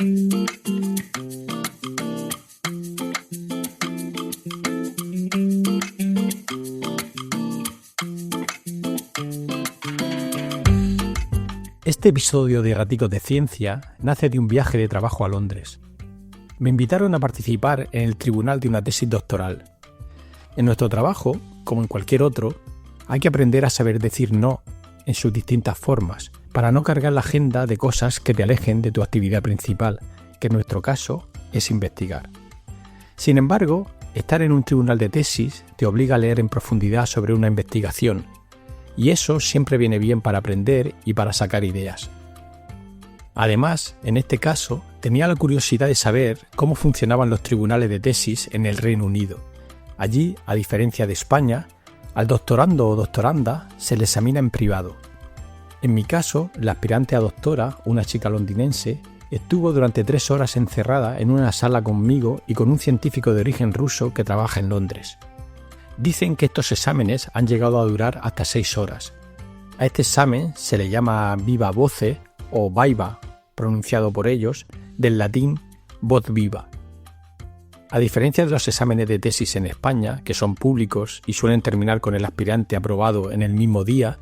Este episodio de Raticos de Ciencia nace de un viaje de trabajo a Londres. Me invitaron a participar en el tribunal de una tesis doctoral. En nuestro trabajo, como en cualquier otro, hay que aprender a saber decir no en sus distintas formas, para no cargar la agenda de cosas que te alejen de tu actividad principal, que en nuestro caso es investigar. Sin embargo, estar en un tribunal de tesis te obliga a leer en profundidad sobre una investigación, y eso siempre viene bien para aprender y para sacar ideas. Además, en este caso, tenía la curiosidad de saber cómo funcionaban los tribunales de tesis en el Reino Unido. Allí, a diferencia de España, al doctorando o doctoranda se le examina en privado. En mi caso, la aspirante a doctora, una chica londinense, estuvo durante 3 horas encerrada en una sala conmigo y con un científico de origen ruso que trabaja en Londres. Dicen que estos exámenes han llegado a durar hasta 6 horas. A este examen se le llama viva voce o viva, pronunciado por ellos, del latín voz viva. A diferencia de los exámenes de tesis en España, que son públicos y suelen terminar con el aspirante aprobado en el mismo día,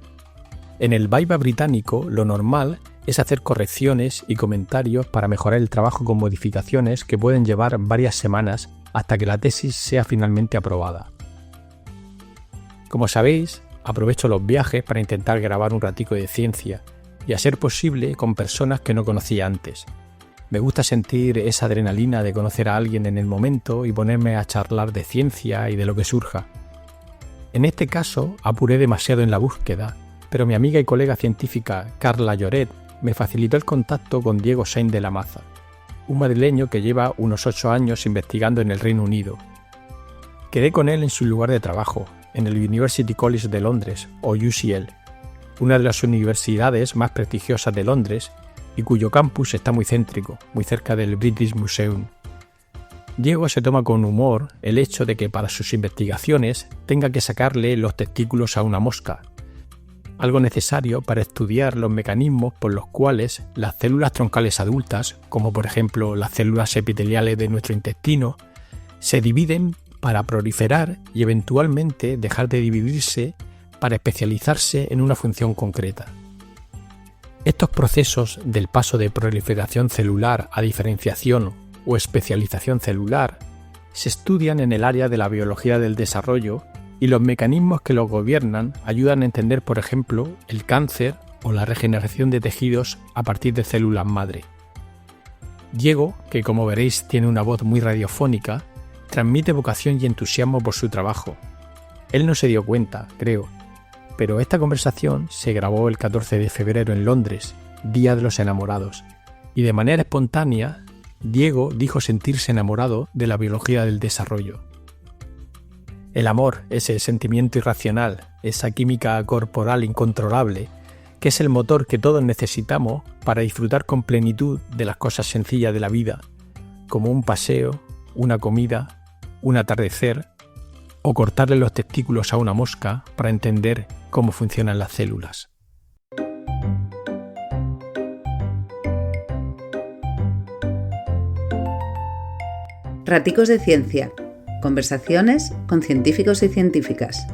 en el viva británico lo normal es hacer correcciones y comentarios para mejorar el trabajo con modificaciones que pueden llevar varias semanas hasta que la tesis sea finalmente aprobada. Como sabéis, aprovecho los viajes para intentar grabar un ratico de ciencia y a ser posible con personas que no conocía antes. Me gusta sentir esa adrenalina de conocer a alguien en el momento y ponerme a charlar de ciencia y de lo que surja. En este caso, apuré demasiado en la búsqueda, pero mi amiga y colega científica Carla Lloret me facilitó el contacto con Diego Sainz de la Maza, un madrileño que lleva unos 8 años investigando en el Reino Unido. Quedé con él en su lugar de trabajo, en el University College de Londres, o UCL, una de las universidades más prestigiosas de Londres y cuyo campus está muy céntrico, muy cerca del British Museum. Diego se toma con humor el hecho de que para sus investigaciones tenga que sacarle los testículos a una mosca, algo necesario para estudiar los mecanismos por los cuales las células troncales adultas, como por ejemplo las células epiteliales de nuestro intestino, se dividen para proliferar y eventualmente dejar de dividirse para especializarse en una función concreta. Estos procesos del paso de proliferación celular a diferenciación o especialización celular se estudian en el área de la biología del desarrollo y los mecanismos que los gobiernan ayudan a entender, por ejemplo, el cáncer o la regeneración de tejidos a partir de células madre. Diego, que como veréis tiene una voz muy radiofónica, transmite vocación y entusiasmo por su trabajo. Él no se dio cuenta, creo, pero esta conversación se grabó el 14 de febrero en Londres, Día de los Enamorados, y de manera espontánea, Diego dijo sentirse enamorado de la biología del desarrollo. El amor, ese sentimiento irracional, esa química corporal incontrolable, que es el motor que todos necesitamos para disfrutar con plenitud de las cosas sencillas de la vida, como un paseo, una comida, un atardecer, o cortarle los testículos a una mosca para entender cómo funcionan las células. Raticos de Ciencia. Conversaciones con científicos y científicas.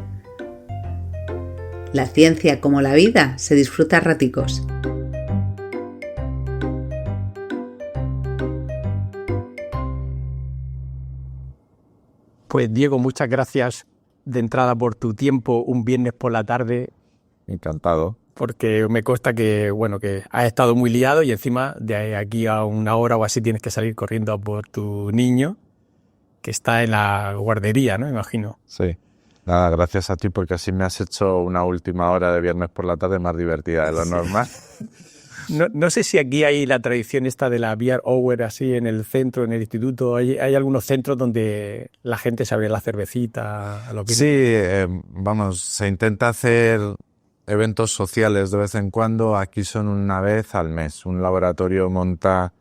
La ciencia, como la vida, se disfruta a raticos. Pues Diego, muchas gracias de entrada por tu tiempo un viernes por la tarde. Encantado. Porque me consta que has estado muy liado y encima de aquí a 1 hora o así tienes que salir corriendo a por tu niño, que está en la guardería, ¿no? Imagino. Sí. Nada, gracias a ti porque así me has hecho una última hora de viernes por la tarde más divertida de lo normal. No sé si aquí hay la tradición esta de la beer hour así en el centro, en el instituto. Hay algunos centros donde la gente se abre la cervecita. Sí, se intenta hacer eventos sociales de vez en cuando. Aquí son una vez al mes. Un laboratorio monta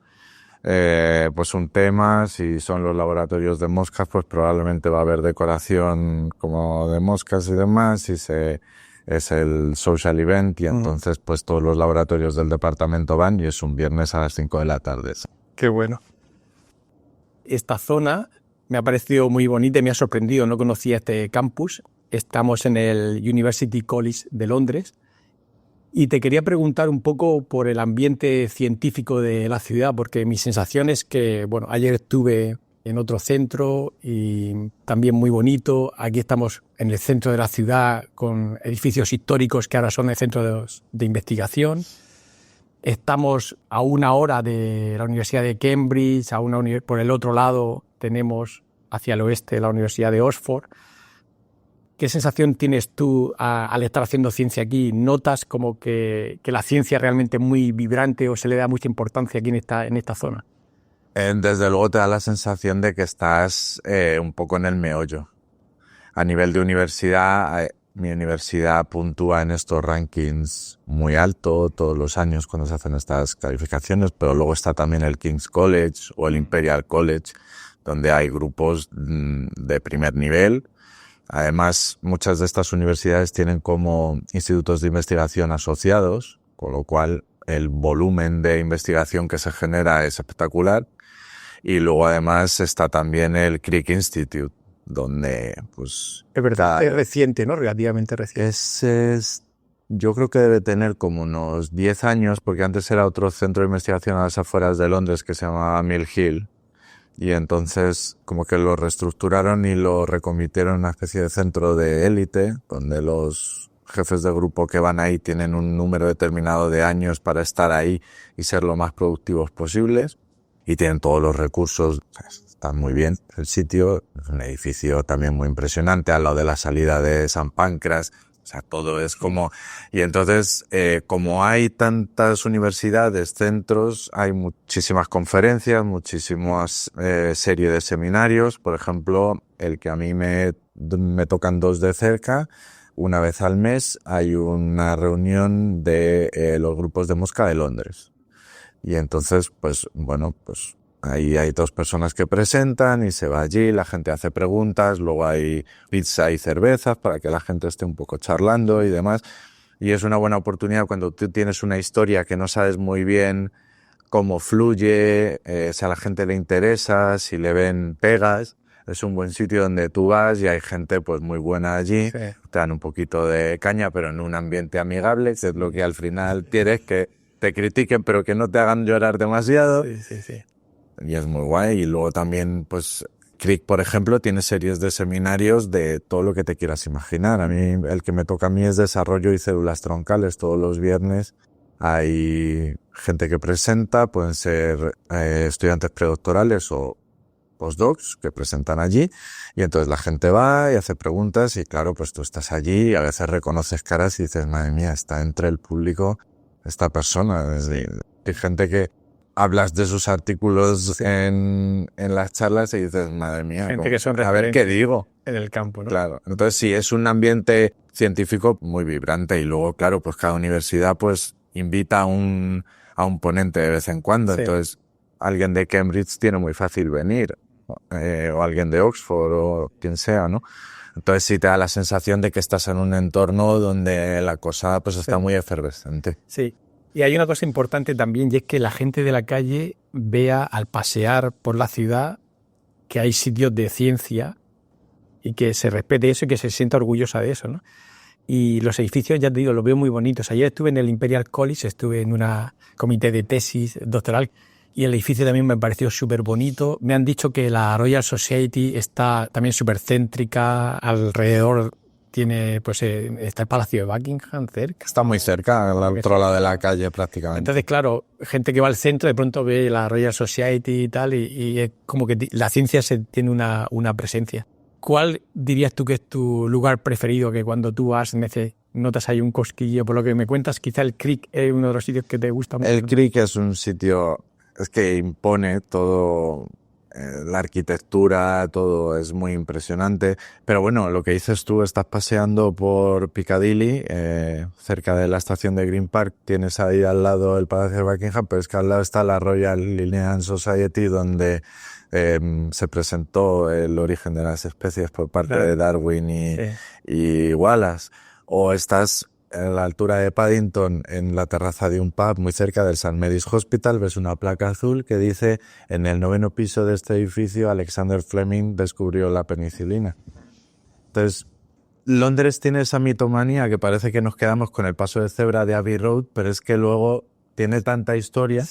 un tema. Si son los laboratorios de moscas, pues probablemente va a haber decoración como de moscas y demás. Es el social event y entonces pues todos los laboratorios del departamento van y es un viernes a las 5 de la tarde. Qué bueno. Esta zona me ha parecido muy bonita y me ha sorprendido. No conocía este campus. Estamos en el University College de Londres. Y te quería preguntar un poco por el ambiente científico de la ciudad, porque mi sensación es que, bueno, ayer estuve en otro centro y también muy bonito. Aquí estamos en el centro de la ciudad con edificios históricos que ahora son el centro de investigación. Estamos a 1 hora de la Universidad de Cambridge, por el otro lado tenemos hacia el oeste la Universidad de Oxford. ¿Qué sensación tienes tú al estar haciendo ciencia aquí? ¿Notas como que la ciencia es realmente muy vibrante o se le da mucha importancia aquí en esta zona? Desde luego te da la sensación de que estás un poco en el meollo. A nivel de universidad, mi universidad puntúa en estos rankings muy alto todos los años cuando se hacen estas calificaciones, pero luego está también el King's College o el Imperial College, donde hay grupos de primer nivel. Además, muchas de estas universidades tienen como institutos de investigación asociados, con lo cual el volumen de investigación que se genera es espectacular. Y luego además está también el Crick Institute, donde pues... Es verdad, es reciente, ¿no? Relativamente reciente. Yo creo que debe tener como unos 10 años, porque antes era otro centro de investigación a las afueras de Londres que se llamaba Mill Hill. Y entonces como que lo reestructuraron y lo reconvirtieron en una especie de centro de élite, donde los jefes de grupo que van ahí tienen un número determinado de años para estar ahí y ser lo más productivos posibles. Y tienen todos los recursos, está muy bien el sitio, es un edificio también muy impresionante al lado de la salida de San Pancras. O sea, todo es como... Y entonces, como hay tantas universidades, centros, hay muchísimas conferencias, muchísimas series de seminarios. Por ejemplo, el que a mí me tocan 2 de cerca, una vez al mes hay una reunión de los grupos de música de Londres. Y entonces, pues, bueno, pues... Ahí hay 2 personas que presentan y se va allí, la gente hace preguntas, luego hay pizza y cervezas para que la gente esté un poco charlando y demás. Y es una buena oportunidad cuando tú tienes una historia que no sabes muy bien cómo fluye, si a la gente le interesa, si le ven pegas. Es un buen sitio donde tú vas y hay gente pues muy buena allí, sí. Te dan un poquito de caña, pero en un ambiente amigable, que es lo que al final quieres, que te critiquen pero que no te hagan llorar demasiado. Sí. Y es muy guay. Y luego también, pues, Crick, por ejemplo, tiene series de seminarios de todo lo que te quieras imaginar. A mí, el que me toca a mí es desarrollo y células troncales. Todos los viernes hay gente que presenta, pueden ser estudiantes predoctorales o postdocs que presentan allí. Y entonces la gente va y hace preguntas y claro, pues tú estás allí y a veces reconoces caras y dices, madre mía, está entre el público esta persona. Es decir, hay gente que hablas de sus artículos en las charlas y dices, madre mía, gente que son a ver qué digo. En el campo, ¿no? Claro. Entonces sí, es un ambiente científico muy vibrante y luego, claro, pues cada universidad pues invita a un ponente de vez en cuando. Sí. Entonces alguien de Cambridge tiene muy fácil venir, o alguien de Oxford o quien sea, ¿no? Entonces sí te da la sensación de que estás en un entorno donde la cosa pues está muy efervescente. Sí. Y hay una cosa importante también, y es que la gente de la calle vea al pasear por la ciudad que hay sitios de ciencia y que se respete eso y que se sienta orgullosa de eso, ¿no? Y los edificios, ya te digo, los veo muy bonitos. Ayer estuve en el Imperial College, estuve en un comité de tesis doctoral y el edificio también me pareció súper bonito. Me han dicho que la Royal Society está también súper céntrica, alrededor tiene, pues está el Palacio de Buckingham cerca. Está muy cerca, al otro lado de la calle prácticamente. Entonces, claro, gente que va al centro de pronto ve la Royal Society y tal, y es como que la ciencia tiene una presencia. ¿Cuál dirías tú que es tu lugar preferido, que cuando tú vas notas ahí un cosquillo? Por lo que me cuentas, quizá el Crick es uno de los sitios que te gusta mucho. El Crick es un sitio, es que impone todo... La arquitectura, todo es muy impresionante. Pero bueno, lo que dices tú, estás paseando por Piccadilly, cerca de la estación de Green Park, tienes ahí al lado el Palacio de Buckingham, pero es que al lado está la Royal Linnean Society, donde se presentó el origen de las especies por parte de Darwin y Wallace. O estás a la altura de Paddington, en la terraza de un pub muy cerca del St. Mary's Hospital, ves una placa azul que dice: en el 9º piso de este edificio Alexander Fleming descubrió la penicilina. Entonces, Londres tiene esa mitomanía que parece que nos quedamos con el paso de cebra de Abbey Road, pero es que luego tiene tanta historia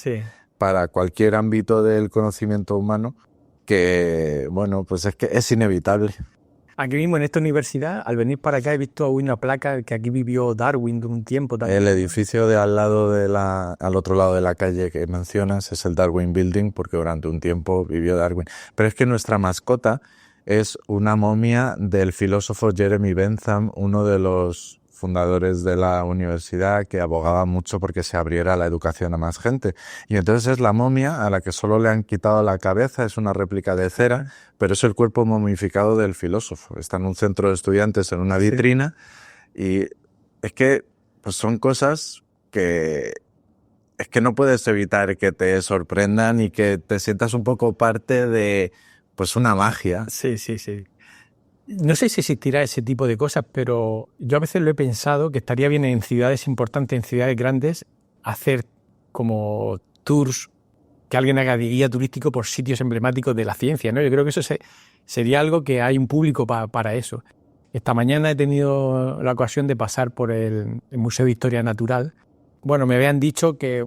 para cualquier ámbito del conocimiento humano que, bueno, pues es que es inevitable. Aquí mismo en esta universidad, al venir para acá, he visto una placa que aquí vivió Darwin de un tiempo también. El edificio de al otro lado de la calle que mencionas es el Darwin Building, porque durante un tiempo vivió Darwin. Pero es que nuestra mascota es una momia del filósofo Jeremy Bentham, uno de los fundadores de la universidad, que abogaba mucho porque se abriera la educación a más gente. Y entonces es la momia a la que solo le han quitado la cabeza, es una réplica de cera, pero es el cuerpo momificado del filósofo. Está en un centro de estudiantes, en una vitrina, y es que pues son cosas que es que no puedes evitar que te sorprendan y que te sientas un poco parte de pues una magia. Sí. No sé si existirá ese tipo de cosas, pero yo a veces lo he pensado que estaría bien en ciudades importantes, en ciudades grandes, hacer como tours, que alguien haga de guía turístico por sitios emblemáticos de la ciencia, ¿no? Yo creo que eso sería algo que hay un público para eso. Esta mañana he tenido la ocasión de pasar por el Museo de Historia Natural. Bueno, me habían dicho que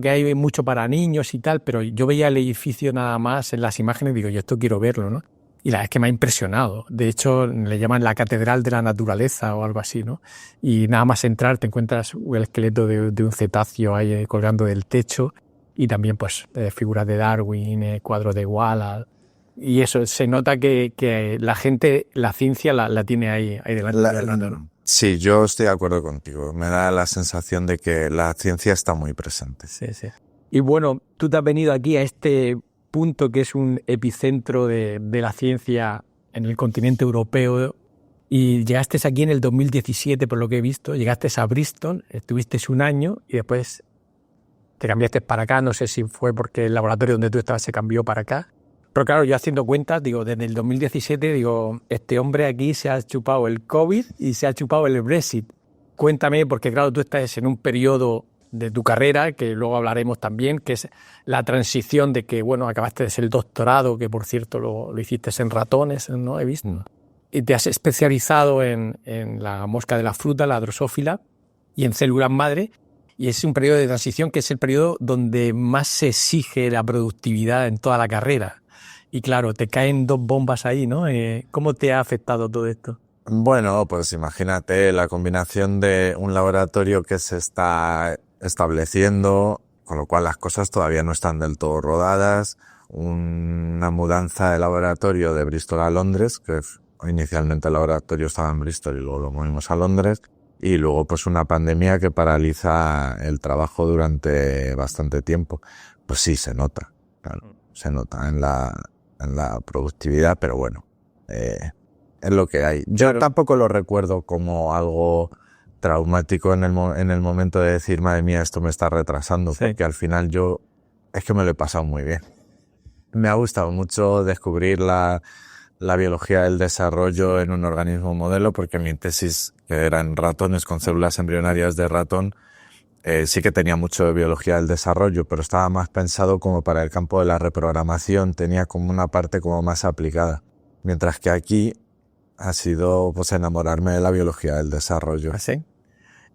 hay mucho para niños y tal, pero yo veía el edificio nada más en las imágenes y digo, yo esto quiero verlo, ¿no? Y la verdad es que me ha impresionado. De hecho, le llaman la Catedral de la Naturaleza o algo así, ¿no? Y nada más entrar te encuentras el esqueleto de un cetáceo ahí colgando del techo y también pues figuras de Darwin, cuadros de Wallace. Y eso, se nota que la gente, la ciencia la tiene ahí delante. ¿No? Sí, yo estoy de acuerdo contigo. Me da la sensación de que la ciencia está muy presente. Sí. Y bueno, tú te has venido aquí a este punto que es un epicentro de la ciencia en el continente europeo y llegaste aquí en el 2017, por lo que he visto, llegaste a Bristol, estuviste un año y después te cambiaste para acá, no sé si fue porque el laboratorio donde tú estabas se cambió para acá, pero claro, yo haciendo cuentas, digo, desde el 2017, digo, este hombre aquí se ha chupado el COVID y se ha chupado el Brexit. Cuéntame, porque claro, tú estás en un periodo de tu carrera, que luego hablaremos también, que es la transición de que, bueno, acabaste de hacer el doctorado, que por cierto lo hiciste en ratones, ¿no? He visto. Y te has especializado en la mosca de la fruta, la Drosophila, y en células madre, y es un periodo de transición que es el periodo donde más se exige la productividad en toda la carrera. Y claro, te caen dos bombas ahí, ¿no? ¿Cómo te ha afectado todo esto? Bueno, pues imagínate la combinación de un laboratorio que se está estableciendo, con lo cual las cosas todavía no están del todo rodadas, una mudanza de laboratorio de Bristol a Londres, que inicialmente el laboratorio estaba en Bristol y luego lo movimos a Londres, y luego pues una pandemia que paraliza el trabajo durante bastante tiempo. Pues sí, se nota, claro, se nota en la productividad, pero bueno, es lo que hay. Yo tampoco lo recuerdo como algo traumático en el momento de decir, madre mía, esto me está retrasando, porque al final es que me lo he pasado muy bien. Me ha gustado mucho descubrir la biología del desarrollo en un organismo modelo, porque mi tesis, que era en ratones con células embrionarias de ratón, sí que tenía mucho de biología del desarrollo, pero estaba más pensado como para el campo de la reprogramación, tenía como una parte como más aplicada. Mientras que aquí ha sido pues enamorarme de la biología del desarrollo. ¿Sí?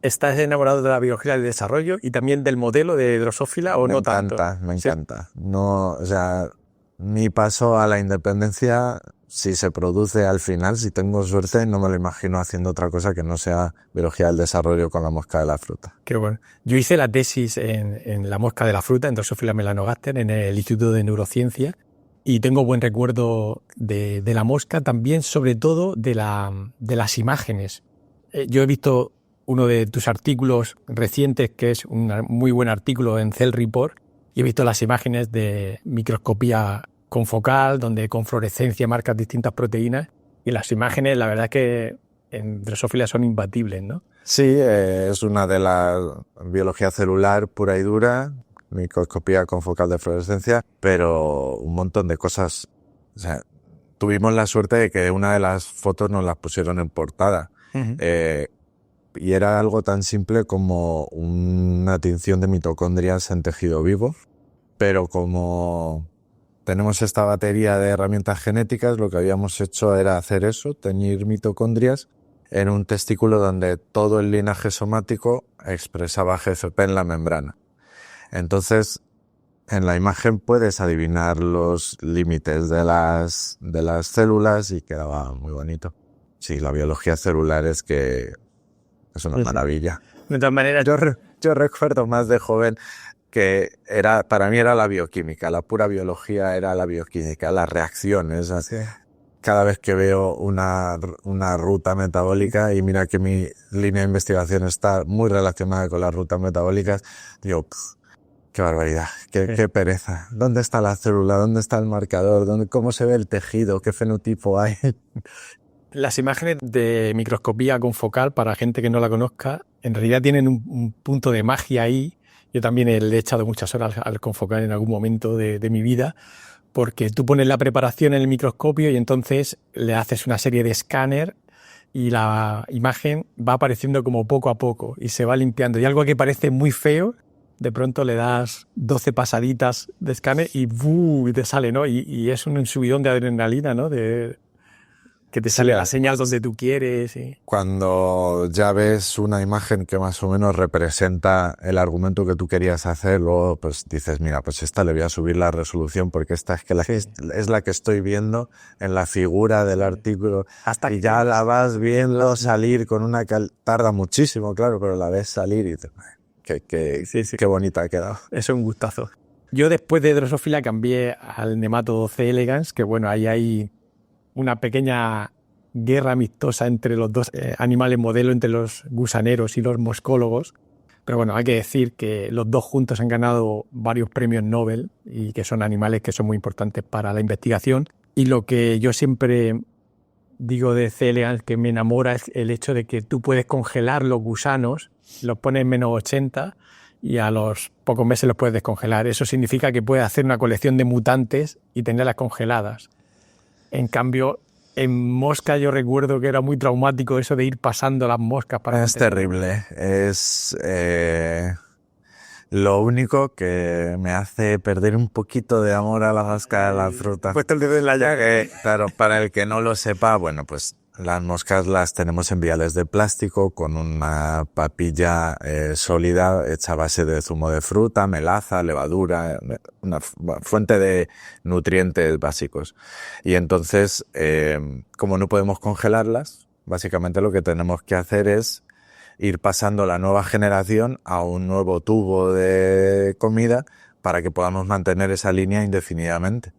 ¿Estás enamorado de la biología del desarrollo y también del modelo de Drosophila o no tanto? Me encanta. No, o sea, mi paso a la independencia, si se produce al final, si tengo suerte, no me lo imagino haciendo otra cosa que no sea biología del desarrollo con la mosca de la fruta. Qué bueno. Yo hice la tesis en la mosca de la fruta, en Drosophila melanogaster, en el Instituto de Neurociencia, y tengo buen recuerdo de la mosca, también sobre todo de las imágenes. Yo he visto uno de tus artículos recientes, que es un muy buen artículo en Cell Report, y he visto las imágenes de microscopía confocal, donde con fluorescencia marcas distintas proteínas, y las imágenes, la verdad es que en Drosophila son imbatibles, ¿no? Sí, es una de la biología celular pura y dura, microscopía confocal de fluorescencia, pero un montón de cosas. O sea, tuvimos la suerte de que una de las fotos nos las pusieron en portada. Uh-huh. Y era algo tan simple como una tinción de mitocondrias en tejido vivo, pero como tenemos esta batería de herramientas genéticas, lo que habíamos hecho era hacer eso, teñir mitocondrias en un testículo donde todo el linaje somático expresaba GFP en la membrana. Entonces, en la imagen puedes adivinar los límites de las células y quedaba muy bonito. Sí, la biología celular es una maravilla. De todas maneras, Yo recuerdo más de joven que para mí era la bioquímica, la pura biología era la bioquímica, las reacciones. Sí. Cada vez que veo una ruta metabólica, y mira que mi línea de investigación está muy relacionada con las rutas metabólicas, digo, qué barbaridad, qué pereza. ¿Dónde está la célula? ¿Dónde está el marcador? ¿Cómo se ve el tejido? ¿Qué fenotipo hay? Las imágenes de microscopía confocal, para gente que no la conozca, en realidad tienen un punto de magia ahí. Yo también le he echado muchas horas al confocal en algún momento de mi vida, porque tú pones la preparación en el microscopio y entonces le haces una serie de escáner y la imagen va apareciendo como poco a poco y se va limpiando. Y algo que parece muy feo, de pronto le das 12 pasaditas de escáner y te sale, ¿no? Y es un subidón de adrenalina, ¿no? Que te sale la señal donde tú quieres. Y... Cuando ya ves una imagen que más o menos representa el argumento que tú querías hacer, luego pues dices, mira, pues esta le voy a subir la resolución porque esta es la que estoy viendo en la figura del artículo. Y ya la vas viendo salir con una que tarda muchísimo, claro, pero la ves salir y dices, qué bonita ha quedado. Es un gustazo. Yo después de Drosophila cambié al Nematodo C. elegans, que bueno, ahí hay una pequeña guerra amistosa entre los dos animales modelo, entre los gusaneros y los moscólogos. Pero bueno, hay que decir que los dos juntos han ganado varios premios Nobel y que son animales que son muy importantes para la investigación. Y lo que yo siempre digo de C. elegans que me enamora es el hecho de que tú puedes congelar los gusanos, los pones en -80 y a los pocos meses los puedes descongelar. Eso significa que puedes hacer una colección de mutantes y tenerlas congeladas. En cambio, en mosca yo recuerdo que era muy traumático eso de ir pasando las moscas. Es terrible. Es lo único que me hace perder un poquito de amor a la mosca de la fruta. Puesto el dedo en la llaga. Claro, para el que no lo sepa, bueno, pues las moscas las tenemos en viales de plástico con una papilla sólida hecha a base de zumo de fruta, melaza, levadura, una fuente de nutrientes básicos. Y entonces, como no podemos congelarlas, básicamente lo que tenemos que hacer es ir pasando la nueva generación a un nuevo tubo de comida para que podamos mantener esa línea indefinidamente.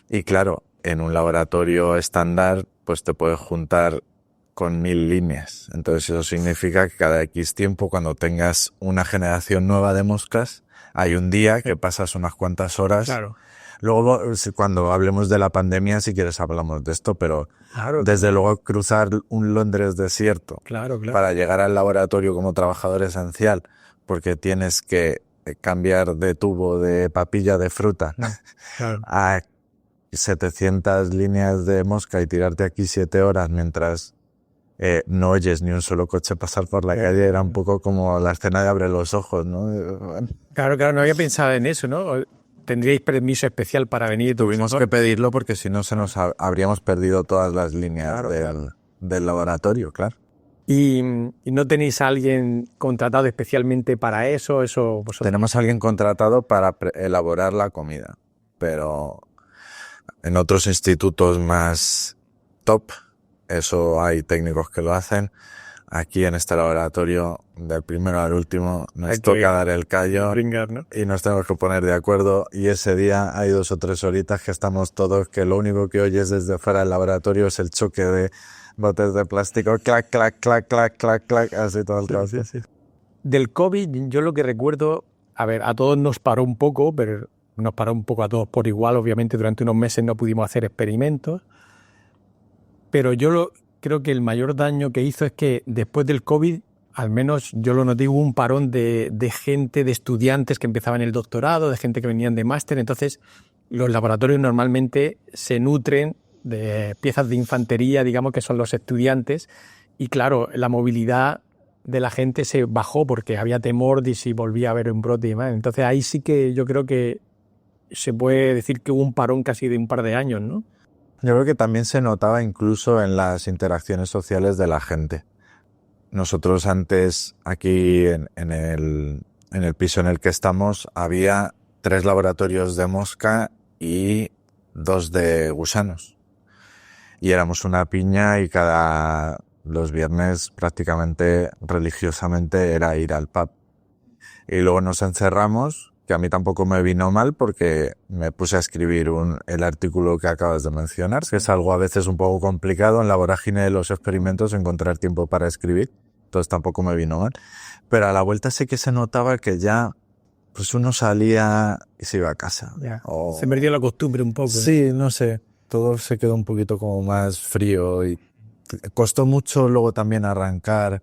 Y claro, en un laboratorio estándar, pues te puedes juntar con 1000 líneas. Entonces eso significa que cada X tiempo, cuando tengas una generación nueva de moscas, hay un día que pasas unas cuantas horas. Claro. Luego, cuando hablemos de la pandemia, si quieres hablamos de esto, pero claro, desde luego cruzar un Londres desierto para llegar al laboratorio como trabajador esencial, porque tienes que cambiar de tubo de papilla de fruta a 700 líneas de mosca y tirarte aquí 7 horas mientras no oyes ni un solo coche pasar por la calle, era un poco como la escena de Abre los ojos, ¿no? Claro, no había pensado en eso, ¿no? ¿Tendríais permiso especial para venir? Tuvimos que pedirlo porque si no habríamos perdido todas las líneas del laboratorio, claro. ¿Y no tenéis a alguien contratado especialmente para eso? ¿Vosotros? Tenemos a alguien contratado para elaborar la comida, pero en otros institutos más top, eso hay técnicos que lo hacen. Aquí en este laboratorio, del primero al último, nos toca dar el callo, ¿no? Y nos tenemos que poner de acuerdo. Y ese día hay 2 o 3 horitas que estamos todos, que lo único que oyes desde fuera del laboratorio es el choque de botes de plástico, clac, clac, clac, clac, clac, clac, así todo el tiempo. Sí. Del COVID, yo lo que recuerdo, a todos nos paró un poco, pero nos paró un poco a todos por igual. Obviamente durante unos meses no pudimos hacer experimentos, pero creo que el mayor daño que hizo es que después del COVID, al menos yo lo noté, hubo un parón de gente, de estudiantes que empezaban el doctorado, de gente que venían de máster. Entonces, los laboratorios normalmente se nutren de piezas de infantería, digamos, que son los estudiantes. Y claro, la movilidad de la gente se bajó porque había temor de si volvía a haber un brote y demás. Entonces ahí sí que yo creo que se puede decir que hubo un parón casi de un par de años, ¿no? Yo creo que también se notaba incluso en las interacciones sociales de la gente. Nosotros antes, aquí en el piso en el que estamos, había 3 laboratorios de mosca y 2 de gusanos. Y éramos una piña y los viernes prácticamente religiosamente era ir al pub. Y luego nos encerramos, que a mí tampoco me vino mal porque me puse a escribir el artículo que acabas de mencionar, que es algo a veces un poco complicado en la vorágine de los experimentos encontrar tiempo para escribir, entonces tampoco me vino mal. Pero a la vuelta sí que se notaba que ya pues uno salía y se iba a casa. Se perdió la costumbre un poco. Sí, no sé, todo se quedó un poquito como más frío y costó mucho luego también arrancar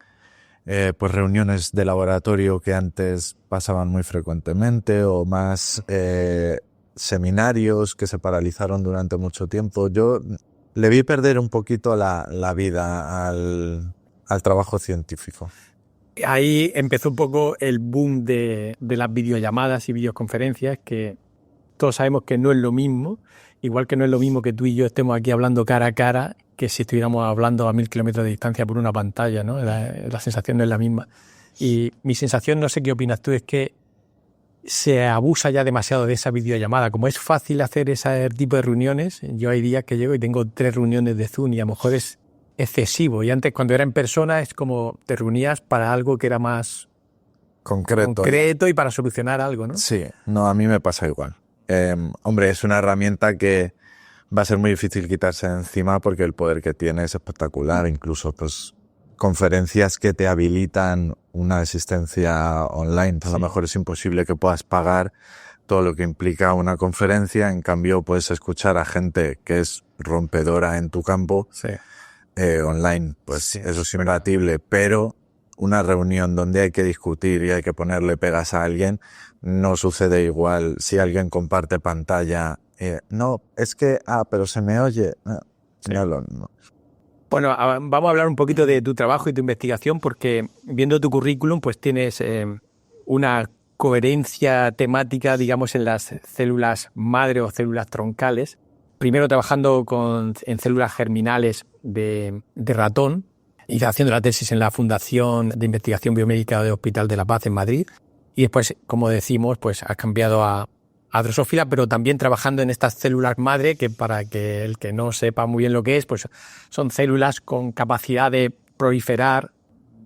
pues reuniones de laboratorio que antes pasaban muy frecuentemente o más seminarios que se paralizaron durante mucho tiempo. Yo le vi perder un poquito la vida al trabajo científico. Ahí empezó un poco el boom de las videollamadas y videoconferencias, que todos sabemos que no es lo mismo, igual que no es lo mismo que tú y yo estemos aquí hablando cara a cara que si estuviéramos hablando a 1000 kilómetros de distancia por una pantalla, ¿no? La sensación no es la misma. Y mi sensación, no sé qué opinas tú, es que se abusa ya demasiado de esa videollamada. Como es fácil hacer ese tipo de reuniones, yo hay días que llego y tengo 3 reuniones de Zoom y a lo mejor es excesivo. Y antes, cuando era en persona, es como te reunías para algo que era más concreto y para solucionar algo, ¿no? Sí, no, a mí me pasa igual. Hombre, es una herramienta que va a ser muy difícil quitarse de encima porque el poder que tiene es espectacular. Incluso pues conferencias que te habilitan una asistencia online. Sí. A lo mejor es imposible que puedas pagar todo lo que implica una conferencia. En cambio, puedes escuchar a gente que es rompedora en tu campo online. Pues sí, eso es imbatible. Pero una reunión donde hay que discutir y hay que ponerle pegas a alguien no sucede igual si alguien comparte pantalla. No, es que, pero se me oye. No. Bueno, vamos a hablar un poquito de tu trabajo y tu investigación, porque viendo tu currículum, pues tienes una coherencia temática, digamos, en las células madre o células troncales. Primero trabajando en células germinales de ratón y haciendo la tesis en la Fundación de Investigación Biomédica del Hospital de la Paz en Madrid. Y después, como decimos, pues has cambiado a Drosófila, pero también trabajando en estas células madre, que para que el que no sepa muy bien lo que es, pues son células con capacidad de proliferar,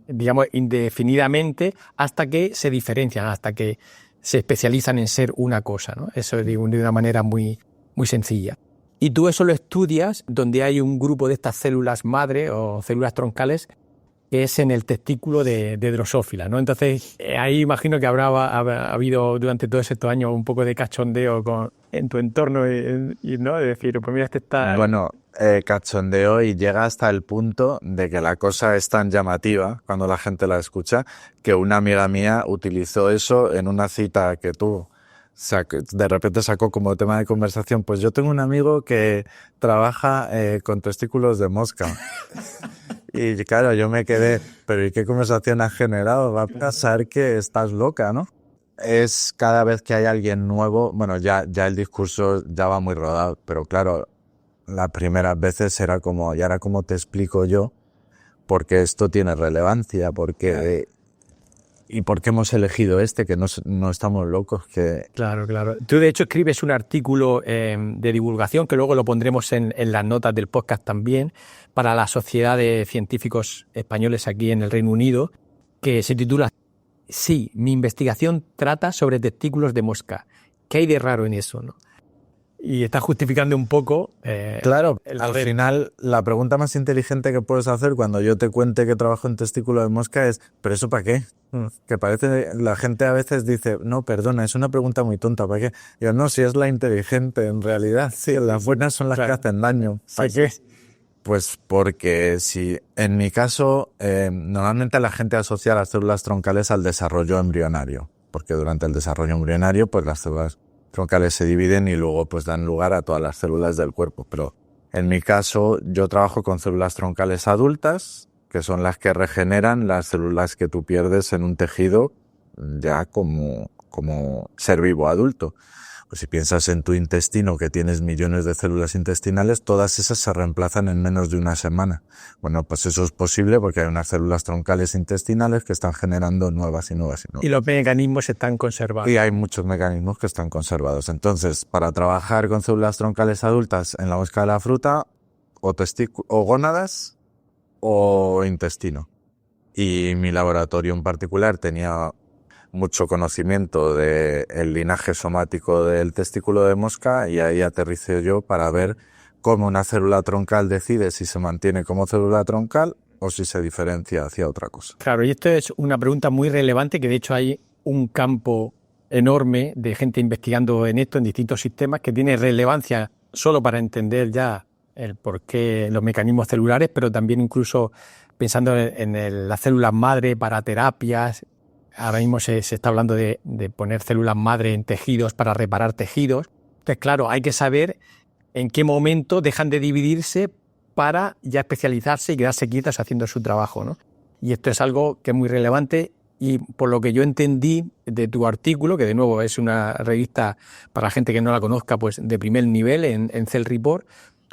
digamos, indefinidamente hasta que se diferencian, hasta que se especializan en ser una cosa, ¿no? Eso de una manera muy, muy sencilla. Y tú eso lo estudias donde hay un grupo de estas células madre o células troncales que es en el testículo de Drosófila, ¿no? Entonces, ahí imagino que habrá habido durante todos estos años un poco de cachondeo en tu entorno, ¿no? De decir, pues mira, este está... Bueno, cachondeo y llega hasta el punto de que la cosa es tan llamativa cuando la gente la escucha que una amiga mía utilizó eso en una cita que tú de repente sacó como tema de conversación. Pues yo tengo un amigo que trabaja con testículos de mosca. Y claro, yo me quedé, pero ¿y qué conversación has generado? Va a pensar que estás loca, ¿no? Es cada vez que hay alguien nuevo, bueno, ya el discurso ya va muy rodado, pero claro, las primeras veces era como, ¿y ahora cómo te explico yo? Porque esto tiene relevancia, porque... ¿Y por qué hemos elegido que no estamos locos? Claro. Tú, de hecho, escribes un artículo de divulgación, que luego lo pondremos en las notas del podcast también, para la Sociedad de Científicos Españoles aquí en el Reino Unido, que se titula Sí, mi investigación trata sobre testículos de mosca. ¿Qué hay de raro en eso, no? Y está justificando un poco... Claro, al final la pregunta más inteligente que puedes hacer cuando yo te cuente que trabajo en testículo de mosca es ¿pero eso para qué? Que parece, la gente a veces dice, no, perdona, es una pregunta muy tonta, ¿para qué? Yo no, si es la inteligente en realidad, sí, las buenas son las que hacen daño. ¿Para qué? Pues porque si, en mi caso, normalmente la gente asocia las células troncales al desarrollo embrionario, porque durante el desarrollo embrionario, pues las células troncales se dividen y luego pues dan lugar a todas las células del cuerpo. Pero en mi caso yo trabajo con células troncales adultas que son las que regeneran las células que tú pierdes en un tejido ya como ser vivo adulto. Pues si piensas en tu intestino, que tienes millones de células intestinales, todas esas se reemplazan en menos de una semana. Bueno, pues eso es posible porque hay unas células troncales intestinales que están generando nuevas y nuevas y nuevas. Y los mecanismos están conservados. Y hay muchos mecanismos que están conservados. Entonces, para trabajar con células troncales adultas en la mosca de la fruta, o gónadas o intestino. Y mi laboratorio en particular tenía mucho conocimiento del linaje somático del testículo de mosca y ahí aterricé yo para ver cómo una célula troncal decide si se mantiene como célula troncal o si se diferencia hacia otra cosa. Claro, y esto es una pregunta muy relevante, que de hecho hay un campo enorme de gente investigando en esto, en distintos sistemas, que tiene relevancia solo para entender ya el porqué, los mecanismos celulares, pero también incluso pensando en las células madre para terapias. Ahora mismo se está hablando de poner células madre en tejidos para reparar tejidos. Entonces, claro, hay que saber en qué momento dejan de dividirse para ya especializarse y quedarse quietas haciendo su trabajo, ¿no? Y esto es algo que es muy relevante y por lo que yo entendí de tu artículo, que de nuevo es una revista para gente que no la conozca, pues de primer nivel en Cell Report,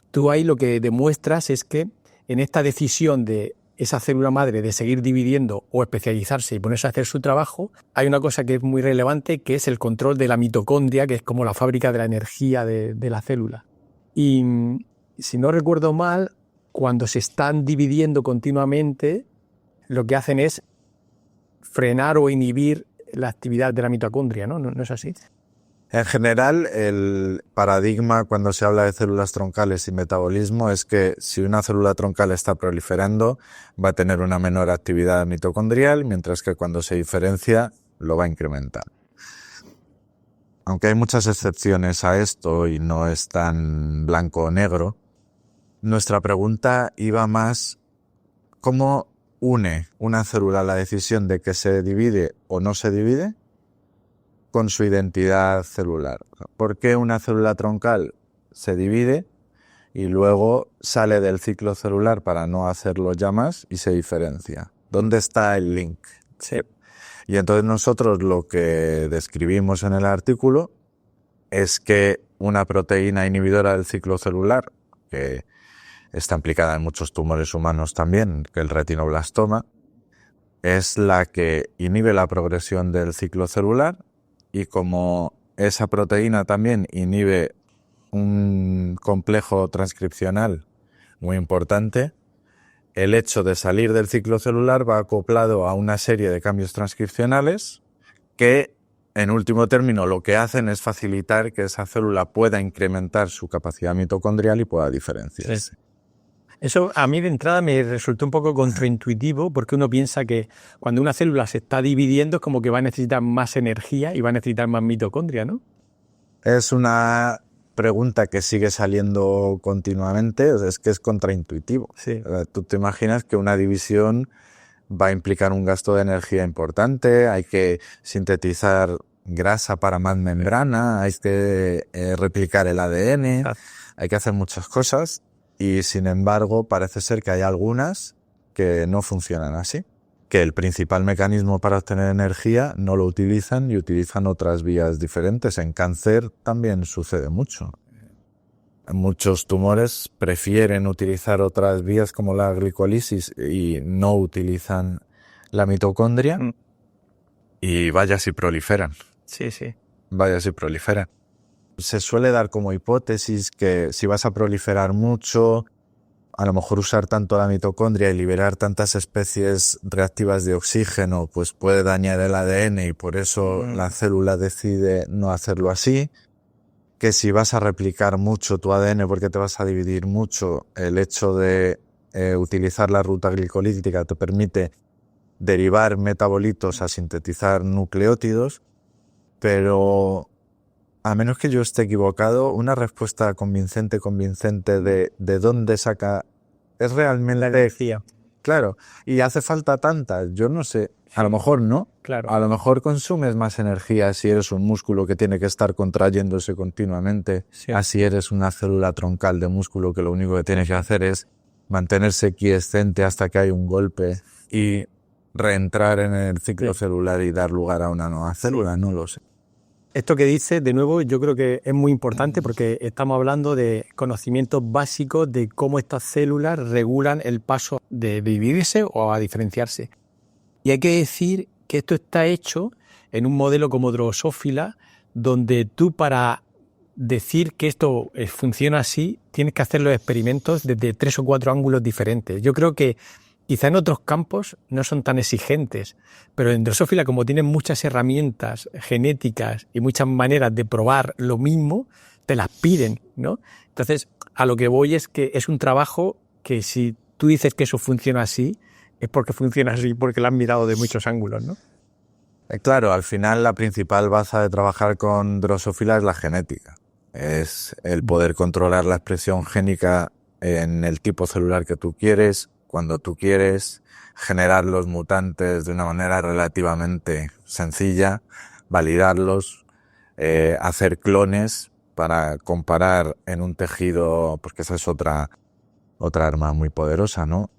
tú ahí lo que demuestras es que en esta decisión de esa célula madre de seguir dividiendo o especializarse y ponerse a hacer su trabajo, hay una cosa que es muy relevante, que es el control de la mitocondria, que es como la fábrica de la energía de la célula. Y si no recuerdo mal, cuando se están dividiendo continuamente, lo que hacen es frenar o inhibir la actividad de la mitocondria, ¿no? ¿No es así? En general, el paradigma cuando se habla de células troncales y metabolismo es que si una célula troncal está proliferando, va a tener una menor actividad mitocondrial, mientras que cuando se diferencia, lo va a incrementar. Aunque hay muchas excepciones a esto y no es tan blanco o negro, nuestra pregunta iba más: ¿cómo une una célula la decisión de que se divide o no se divide con su identidad celular? ¿Por qué una célula troncal se divide y luego sale del ciclo celular para no hacerlo ya más y se diferencia? ¿Dónde está el link? Sí. Y entonces nosotros lo que describimos en el artículo es que una proteína inhibidora del ciclo celular, que está implicada en muchos tumores humanos también, que el retinoblastoma, es la que inhibe la progresión del ciclo celular. Y como esa proteína también inhibe un complejo transcripcional muy importante, el hecho de salir del ciclo celular va acoplado a una serie de cambios transcripcionales que, en último término, lo que hacen es facilitar que esa célula pueda incrementar su capacidad mitocondrial y pueda diferenciarse. Sí. Eso a mí de entrada me resultó un poco contraintuitivo, porque uno piensa que cuando una célula se está dividiendo es como que va a necesitar más energía y va a necesitar más mitocondria, ¿no? Es una pregunta que sigue saliendo continuamente, es que es contraintuitivo. Sí. Tú te imaginas que una división va a implicar un gasto de energía importante, hay que sintetizar grasa para más membrana, hay que replicar el ADN, hay que hacer muchas cosas. Y sin embargo parece ser que hay algunas que no funcionan así, que el principal mecanismo para obtener energía no lo utilizan y utilizan otras vías diferentes. En cáncer también sucede mucho. Muchos tumores prefieren utilizar otras vías como la glicolisis y no utilizan la mitocondria y vaya si proliferan. Sí, sí. Vaya si proliferan. Se suele dar como hipótesis que si vas a proliferar mucho, a lo mejor usar tanto la mitocondria y liberar tantas especies reactivas de oxígeno, pues puede dañar el ADN y por eso la célula decide no hacerlo así. Que si vas a replicar mucho tu ADN porque te vas a dividir mucho, el hecho de utilizar la ruta glicolítica te permite derivar metabolitos a sintetizar nucleótidos, pero a menos que yo esté equivocado, una respuesta convincente de dónde saca es realmente la energía. Claro, y hace falta tanta, yo no sé, a lo mejor no, claro. A lo mejor consumes más energía si eres un músculo que tiene que estar contrayéndose continuamente, sí. Así eres una célula troncal de músculo que lo único que tienes que hacer es mantenerse quiescente hasta que hay un golpe y reentrar en el ciclo celular y dar lugar a una nueva célula, no lo sé. Esto que dice, de nuevo, yo creo que es muy importante porque estamos hablando de conocimientos básicos de cómo estas células regulan el paso de dividirse o a diferenciarse. Y hay que decir que esto está hecho en un modelo como Drosophila, donde tú para decir que esto funciona así, tienes que hacer los experimentos desde 3 o 4 ángulos diferentes. Yo creo que quizá en otros campos no son tan exigentes, pero en Drosophila, como tienen muchas herramientas genéticas y muchas maneras de probar lo mismo, te las piden, ¿no? Entonces, a lo que voy es que es un trabajo que si tú dices que eso funciona así, es porque funciona así, porque lo han mirado de muchos ángulos, ¿no? Claro, al final la principal base de trabajar con Drosophila es la genética. Es el poder controlar la expresión génica en el tipo celular que tú quieres, cuando tú quieres, generar los mutantes de una manera relativamente sencilla, validarlos, hacer clones para comparar en un tejido, porque esa es otra arma muy poderosa, ¿no?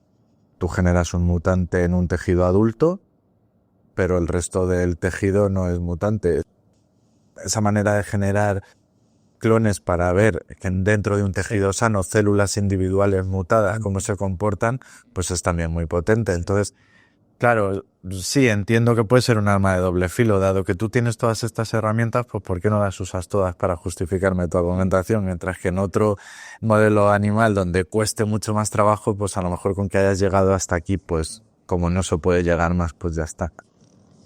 Tú generas un mutante en un tejido adulto, pero el resto del tejido no es mutante. Esa manera de generar clones para ver que dentro de un tejido sano células individuales mutadas, cómo se comportan, pues es también muy potente. Entonces, claro, sí, entiendo que puede ser un arma de doble filo. Dado que tú tienes todas estas herramientas, pues ¿por qué no las usas todas para justificarme tu argumentación? Mientras que en otro modelo animal donde cueste mucho más trabajo, pues a lo mejor con que hayas llegado hasta aquí, pues como no se puede llegar más, pues ya está.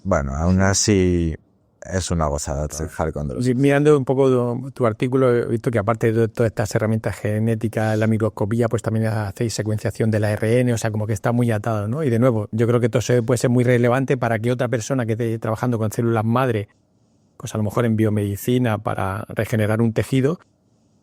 Bueno, aún así es una gozada trabajar con Drosophila. Mirando un poco tu artículo, he visto que aparte de todas estas herramientas genéticas, la microscopía, pues también hacéis secuenciación del ARN, o sea, como que está muy atado, ¿no? Y de nuevo, yo creo que esto puede ser muy relevante para que otra persona que esté trabajando con células madre, pues a lo mejor en biomedicina para regenerar un tejido,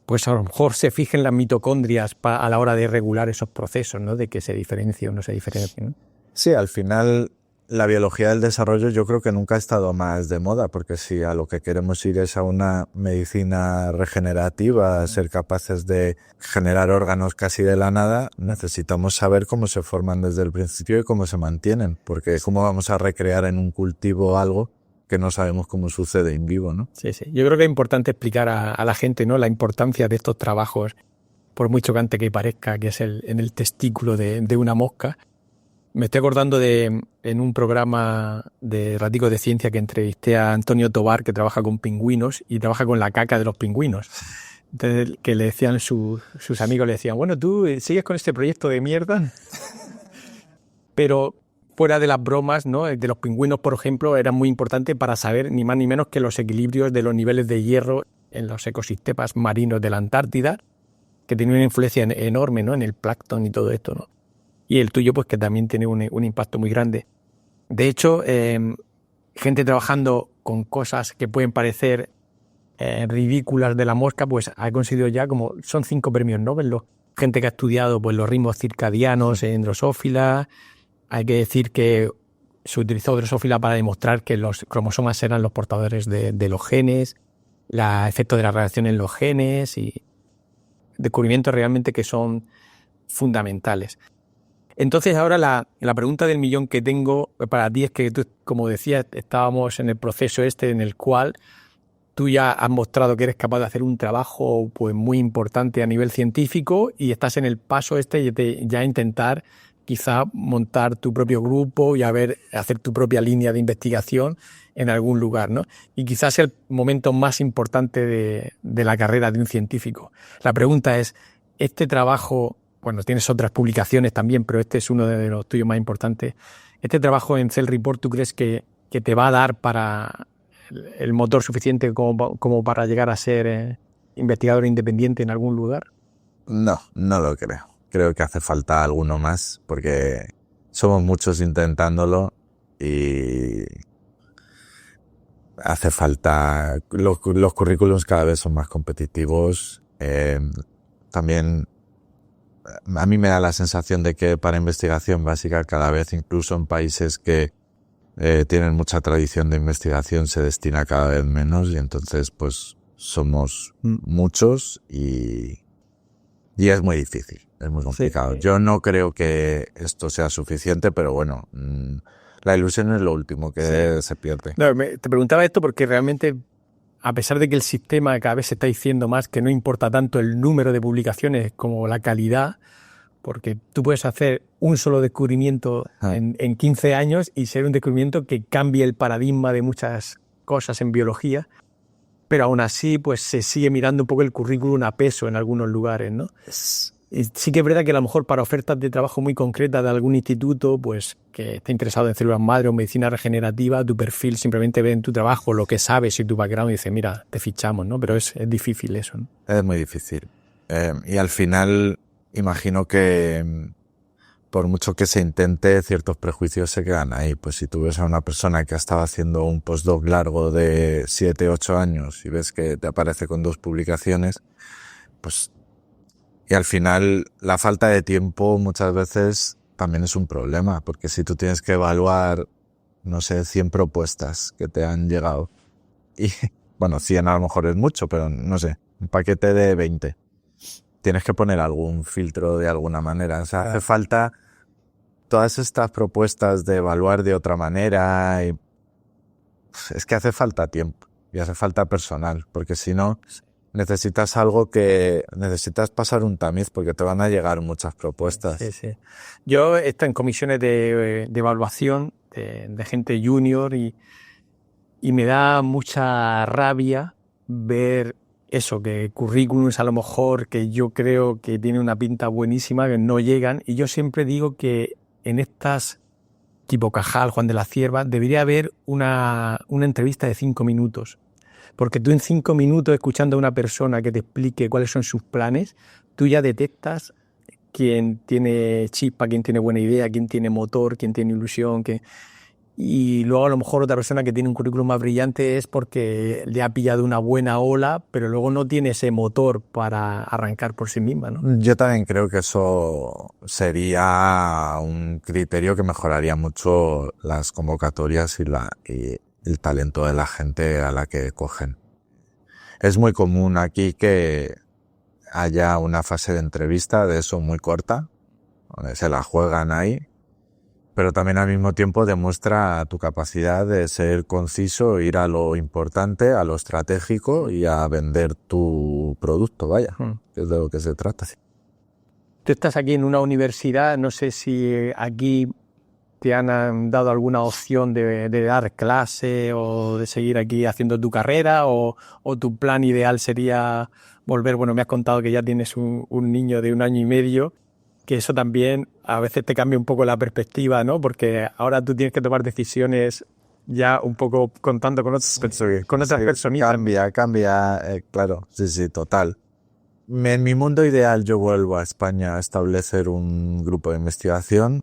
pues a lo mejor se fije en las mitocondrias a la hora de regular esos procesos, ¿no? De que se diferencie o no se diferencie, ¿no? Sí, al final la biología del desarrollo yo creo que nunca ha estado más de moda, porque si a lo que queremos ir es a una medicina regenerativa, ser capaces de generar órganos casi de la nada, necesitamos saber cómo se forman desde el principio y cómo se mantienen, porque cómo vamos a recrear en un cultivo algo que no sabemos cómo sucede in vivo, ¿no? Sí, sí. Yo creo que es importante explicar a la gente, ¿no?, la importancia de estos trabajos, por muy chocante que parezca, que es en el testículo de una mosca. Me estoy acordando en un programa de Raticos de Ciencia que entrevisté a Antonio Tobar, que trabaja con pingüinos y trabaja con la caca de los pingüinos. Entonces, que le decían sus amigos, le decían, bueno, tú sigues con este proyecto de mierda. Pero fuera de las bromas, ¿no?, de los pingüinos, por ejemplo, era muy importante para saber ni más ni menos que los equilibrios de los niveles de hierro en los ecosistemas marinos de la Antártida, que tienen una influencia enorme, ¿no?, en el plancton y todo esto, ¿no? Y el tuyo, pues que también tiene un impacto muy grande. De hecho, gente trabajando con cosas que pueden parecer ridículas de la mosca, pues ha conseguido ya como son 5 premios Nobel. Gente que ha estudiado pues los ritmos circadianos en Drosophila. Hay que decir que se utilizó Drosophila para demostrar que los cromosomas eran los portadores de los genes, el efecto de la radiación en los genes y descubrimientos realmente que son fundamentales. Entonces ahora la pregunta del millón que tengo para ti es que tú, como decías, estábamos en el proceso en el cual tú ya has mostrado que eres capaz de hacer un trabajo pues muy importante a nivel científico y estás en el paso de ya intentar quizá montar tu propio grupo y hacer tu propia línea de investigación en algún lugar, ¿no? Y quizás sea el momento más importante de la carrera de un científico. La pregunta es, ¿este trabajo... Bueno, tienes otras publicaciones también, pero este es uno de los tuyos más importantes. ¿Este trabajo en Cell Report tú crees que te va a dar para el motor suficiente como para llegar a ser investigador independiente en algún lugar? No, no lo creo. Creo que hace falta alguno más, porque somos muchos intentándolo y hace falta... Los currículums cada vez son más competitivos. También... A mí me da la sensación de que para investigación básica cada vez, incluso en países que tienen mucha tradición de investigación, se destina cada vez menos y entonces pues somos muchos y Y es muy difícil, es muy complicado. Sí. Yo no creo que esto sea suficiente, pero bueno, la ilusión es lo último que se pierde. No, te preguntaba esto porque realmente, a pesar de que el sistema cada vez se está diciendo más que no importa tanto el número de publicaciones como la calidad, porque tú puedes hacer un solo descubrimiento en 15 años y ser un descubrimiento que cambie el paradigma de muchas cosas en biología, pero aún así pues se sigue mirando un poco el currículum a peso en algunos lugares, ¿no? Y sí que es verdad que a lo mejor para ofertas de trabajo muy concretas de algún instituto, pues que esté interesado en células madre o medicina regenerativa, tu perfil simplemente ve en tu trabajo lo que sabes y tu background y dice, mira, te fichamos, ¿no? Pero es difícil eso, ¿no? Es muy difícil. Y al final, imagino que por mucho que se intente, ciertos prejuicios se quedan ahí. Pues si tú ves a una persona que ha estado haciendo un postdoc largo de 7, 8 años y ves que te aparece con 2 publicaciones, pues... Y al final, la falta de tiempo muchas veces también es un problema, porque si tú tienes que evaluar, no sé, 100 propuestas que te han llegado, y bueno, 100 a lo mejor es mucho, pero no sé, un paquete de 20, tienes que poner algún filtro de alguna manera. O sea, hace falta todas estas propuestas de evaluar de otra manera, y es que hace falta tiempo y hace falta personal, porque si no... necesitas necesitas pasar un tamiz porque te van a llegar muchas propuestas. Sí, sí. Yo he estado en comisiones de evaluación de gente junior y me da mucha rabia ver eso, que currículums a lo mejor que yo creo que tienen una pinta buenísima, que no llegan. Y yo siempre digo que en estas, tipo Cajal, Juan de la Cierva, debería haber una entrevista de 5 minutos. Porque tú en 5 minutos, escuchando a una persona que te explique cuáles son sus planes, tú ya detectas quién tiene chispa, quién tiene buena idea, quién tiene motor, quién tiene ilusión. Y luego a lo mejor otra persona que tiene un currículum más brillante es porque le ha pillado una buena ola, pero luego no tiene ese motor para arrancar por sí misma, ¿no? Yo también creo que eso sería un criterio que mejoraría mucho las convocatorias y el talento de la gente a la que cogen. Es muy común aquí que haya una fase de entrevista de eso muy corta, donde se la juegan ahí, pero también al mismo tiempo demuestra tu capacidad de ser conciso, ir a lo importante, a lo estratégico y a vender tu producto, vaya, que es de lo que se trata. Tú estás aquí en una universidad, no sé si aquí te han dado alguna opción de dar clase o de seguir aquí haciendo tu carrera o tu plan ideal sería volver. Bueno, me has contado que ya tienes un niño de 1 año y medio, que eso también a veces te cambia un poco la perspectiva, ¿no? Porque ahora tú tienes que tomar decisiones ya un poco contando con otras personitas. Cambia, claro, sí, total. En mi mundo ideal yo vuelvo a España a establecer un grupo de investigación,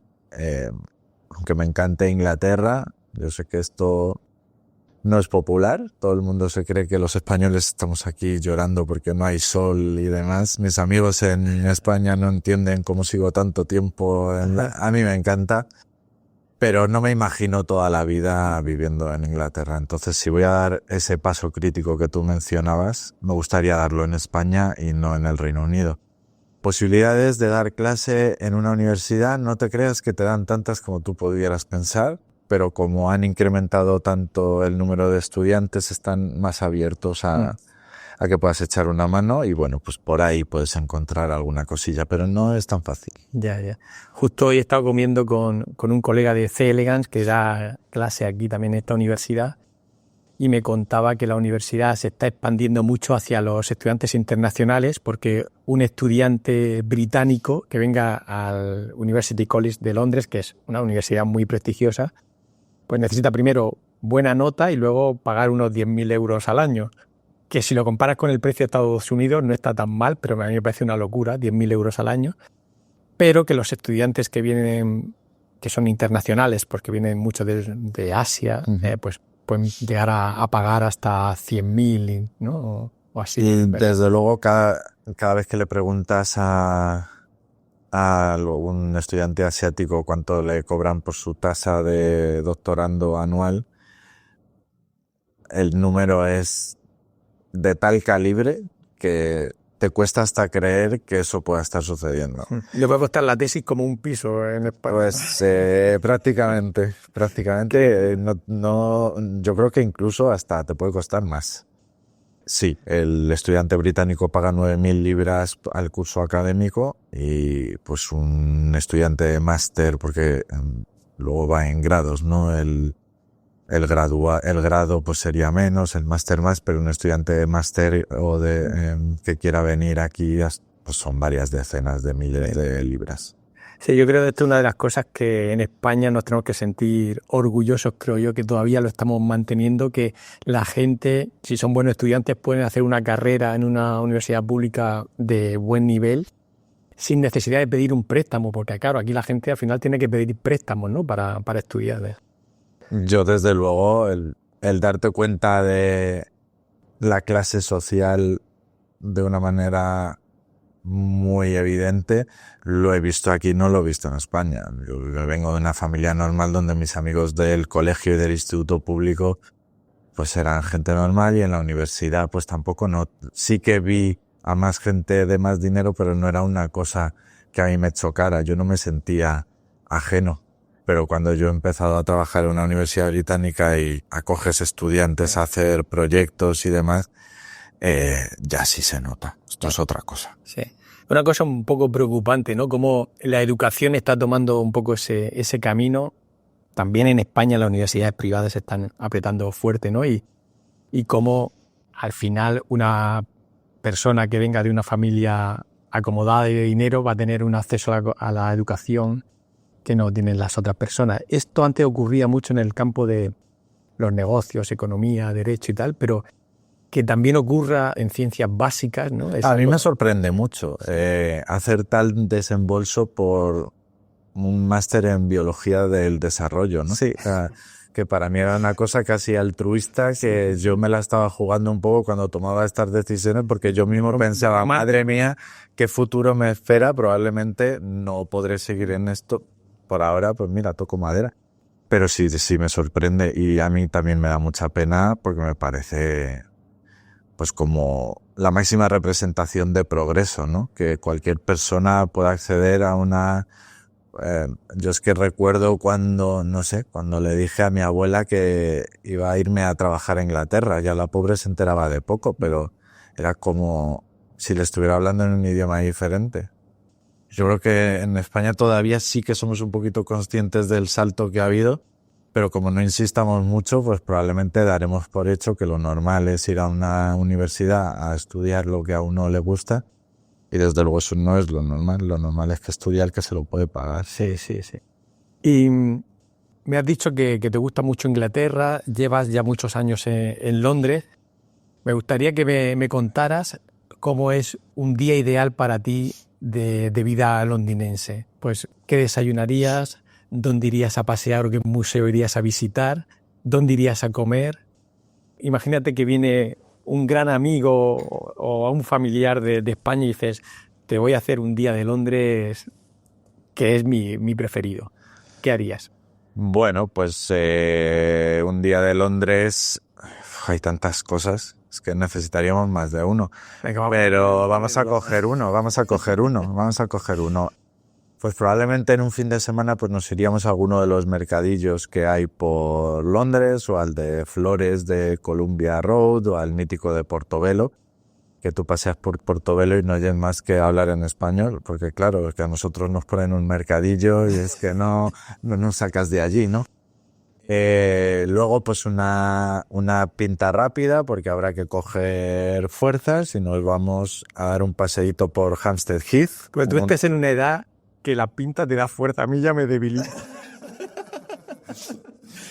aunque me encante Inglaterra. Yo sé que esto no es popular, todo el mundo se cree que los españoles estamos aquí llorando porque no hay sol y demás. Mis amigos en España no entienden cómo sigo tanto tiempo. A mí me encanta, pero no me imagino toda la vida viviendo en Inglaterra. Entonces, si voy a dar ese paso crítico que tú mencionabas, me gustaría darlo en España y no en el Reino Unido. Posibilidades de dar clase en una universidad, no te creas que te dan tantas como tú pudieras pensar, pero como han incrementado tanto el número de estudiantes, están más abiertos a que puedas echar una mano y bueno, pues por ahí puedes encontrar alguna cosilla, pero no es tan fácil. Ya. Justo hoy he estado comiendo con un colega de C. elegans que da clase aquí también en esta universidad y me contaba que la universidad se está expandiendo mucho hacia los estudiantes internacionales porque un estudiante británico que venga al University College de Londres, que es una universidad muy prestigiosa, pues necesita primero buena nota y luego pagar unos 10.000 euros al año. Que si lo comparas con el precio de Estados Unidos no está tan mal, pero a mí me parece una locura, 10.000 euros al año. Pero que los estudiantes que vienen, que son internacionales, porque vienen muchos de Asia, pues pueden llegar a pagar hasta 100.000, ¿no? O así. Y desde luego cada vez que le preguntas a un estudiante asiático cuánto le cobran por su tasa de doctorando anual, el número es de tal calibre que te cuesta hasta creer que eso pueda estar sucediendo. Le puede costar la tesis como un piso en España. Pues prácticamente, yo creo que incluso hasta te puede costar más. Sí, el estudiante británico paga 9.000 libras al curso académico y pues un estudiante de máster, porque luego va en grados, ¿no? El grado pues sería menos, el máster más, pero un estudiante de máster o que quiera venir aquí pues son varias decenas de miles de libras. Sí, yo creo que esto es una de las cosas que en España nos tenemos que sentir orgullosos, creo yo, que todavía lo estamos manteniendo, que la gente, si son buenos estudiantes, pueden hacer una carrera en una universidad pública de buen nivel sin necesidad de pedir un préstamo, porque claro, aquí la gente al final tiene que pedir préstamos, ¿no? para estudiar. Yo desde luego, el darte cuenta de la clase social de una manera muy evidente, lo he visto aquí, no lo he visto en España. Yo vengo de una familia normal donde mis amigos del colegio y del instituto público pues eran gente normal, y en la universidad pues tampoco, no. Sí que vi a más gente de más dinero, pero no era una cosa que a mí me chocara, yo no me sentía ajeno. Pero cuando yo he empezado a trabajar en una universidad británica y acoges estudiantes a hacer proyectos y demás, ya sí se nota. Esto es otra cosa. Sí. Una cosa un poco preocupante, ¿no? Cómo la educación está tomando un poco ese camino. También en España las universidades privadas se están apretando fuerte, ¿no? Y cómo al final una persona que venga de una familia acomodada de dinero va a tener un acceso a la educación que no tienen las otras personas. Esto antes ocurría mucho en el campo de los negocios, economía, derecho y tal, pero que también ocurra en ciencias básicas, ¿no? A mí me sorprende mucho hacer tal desembolso por un máster en biología del desarrollo, ¿no? Sí. O sea, que para mí era una cosa casi altruista, que yo me la estaba jugando un poco cuando tomaba estas decisiones, porque yo mismo pensaba, madre mía, qué futuro me espera, probablemente no podré seguir en esto. Por ahora, pues mira, toco madera. Pero sí me sorprende, y a mí también me da mucha pena porque me parece pues como la máxima representación de progreso, ¿no? Que cualquier persona pueda acceder a una... yo es que recuerdo cuando le dije a mi abuela que iba a irme a trabajar a Inglaterra. Ya la pobre se enteraba de poco, pero era como si le estuviera hablando en un idioma diferente. Yo creo que en España todavía sí que somos un poquito conscientes del salto que ha habido, pero como no insistamos mucho, pues probablemente daremos por hecho que lo normal es ir a una universidad a estudiar lo que a uno le gusta, y desde luego eso no es lo normal es que estudie el que se lo puede pagar. Sí. Y me has dicho que te gusta mucho Inglaterra, llevas ya muchos años en Londres. Me gustaría que me contaras cómo es un día ideal para ti de vida londinense. Pues, ¿qué desayunarías? ¿Dónde irías a pasear o qué museo irías a visitar? ¿Dónde irías a comer? Imagínate que viene un gran amigo o un familiar de España y dices, te voy a hacer un día de Londres que es mi preferido. ¿Qué harías? Bueno, pues un día de Londres, hay tantas cosas, es que necesitaríamos más de uno. Venga, pero vamos a coger uno. Pues probablemente en un fin de semana pues nos iríamos a alguno de los mercadillos que hay por Londres, o al de Flores de Columbia Road, o al mítico de Portobelo, que tú paseas por Portobelo y no oyes más que hablar en español, porque claro, es que a nosotros nos ponen un mercadillo y es que no nos sacas de allí, ¿no? Luego pues una pinta rápida, porque habrá que coger fuerzas y nos vamos a dar un paseíto por Hampstead Heath. Pues tú estés en una edad que la pinta te da fuerza, a mí ya me debilita.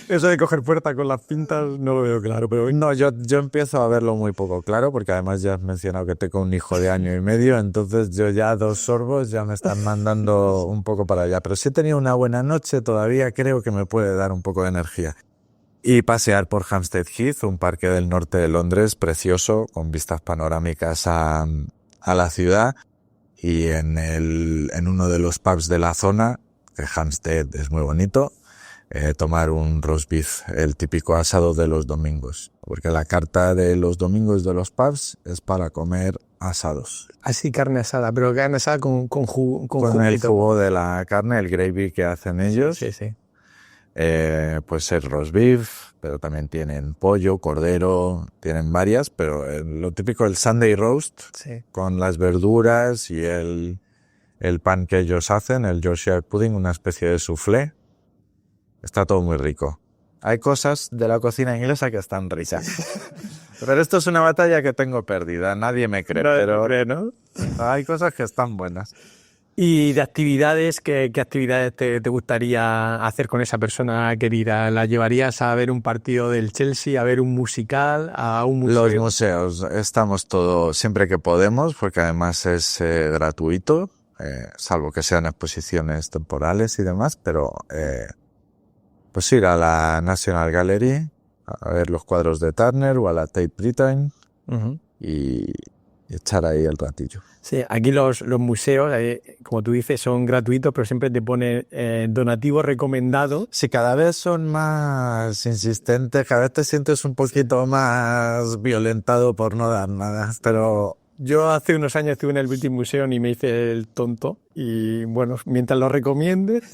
Eso de coger fuerza con las pintas no lo veo claro, pero... No, yo empiezo a verlo muy poco claro, porque además ya has mencionado que tengo un hijo de 1 año y medio, entonces yo ya 2 sorbos ya me están mandando un poco para allá. Pero si he tenido una buena noche, todavía creo que me puede dar un poco de energía. Y pasear por Hampstead Heath, un parque del norte de Londres precioso, con vistas panorámicas a la ciudad, y en uno de los pubs de la zona, que Hampstead es muy bonito, tomar un roast beef, el típico asado de los domingos. Porque la carta de los domingos de los pubs es para comer asados. Así, carne asada, pero carne asada con Con el juguito. jugo de la carne, el gravy que hacen ellos. Sí, sí. Pues el roast beef, pero también tienen pollo, cordero, tienen varias, pero lo típico, el Sunday roast, Sí. con las verduras y el pan que ellos hacen, el Yorkshire pudding, una especie de soufflé. Está todo muy rico. Hay cosas de la cocina inglesa que están ricas. Pero esto es una batalla que tengo perdida, nadie me cree, pero ¿no? hay cosas que están buenas. ¿Y de actividades, qué actividades te gustaría hacer con esa persona querida? ¿La llevarías a ver un partido del Chelsea, a ver un musical, a un museo? Los museos, estamos todos siempre que podemos, porque además es gratuito, salvo que sean exposiciones temporales y demás, pero pues ir a la National Gallery a ver los cuadros de Turner o a la Tate Britain Uh-huh. y echar ahí el ratillo. Sí, aquí los museos, como tú dices, son gratuitos, pero siempre te ponen donativo recomendado. Sí, cada vez son más insistentes, cada vez te sientes un poquito más violentado por no dar nada, pero Yo hace unos años estuve en el British Museum y me hice el tonto. Y bueno, mientras lo recomiendes,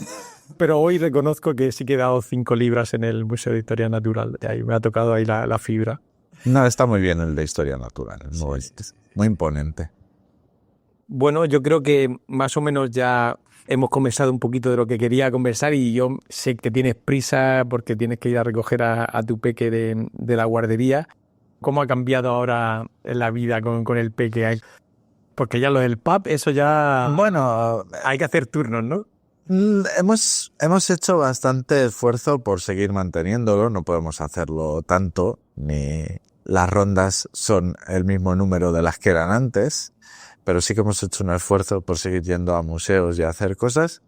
pero hoy reconozco que sí que he dado 5 libras en el Museo de Historia Natural. De ahí me ha tocado ahí la fibra. no, está muy bien el de Historia Natural, es muy imponente. Bueno, yo creo que más o menos ya hemos conversado un poquito de lo que quería conversar y yo sé que tienes prisa porque tienes que ir a recoger a tu peque de la guardería. ¿Cómo ha cambiado ahora la vida con el peque? Porque ya lo del pub, eso ya Bueno, hay que hacer turnos, ¿no? hemos hecho bastante esfuerzo por seguir manteniéndolo, no podemos hacerlo tanto, ni las rondas son el mismo número de las que eran antes, pero sí que hemos hecho un esfuerzo por seguir yendo a museos y a hacer cosas.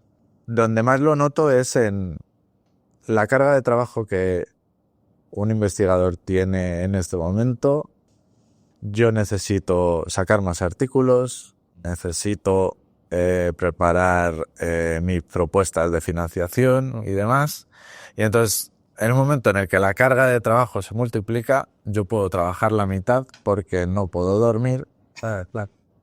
Donde más lo noto es en la carga de trabajo que un investigador tiene en este momento. Yo necesito sacar más artículos, necesito preparar mis propuestas de financiación y demás. Y entonces, en un momento en el que la carga de trabajo se multiplica, yo puedo trabajar la mitad porque no puedo dormir. Claro.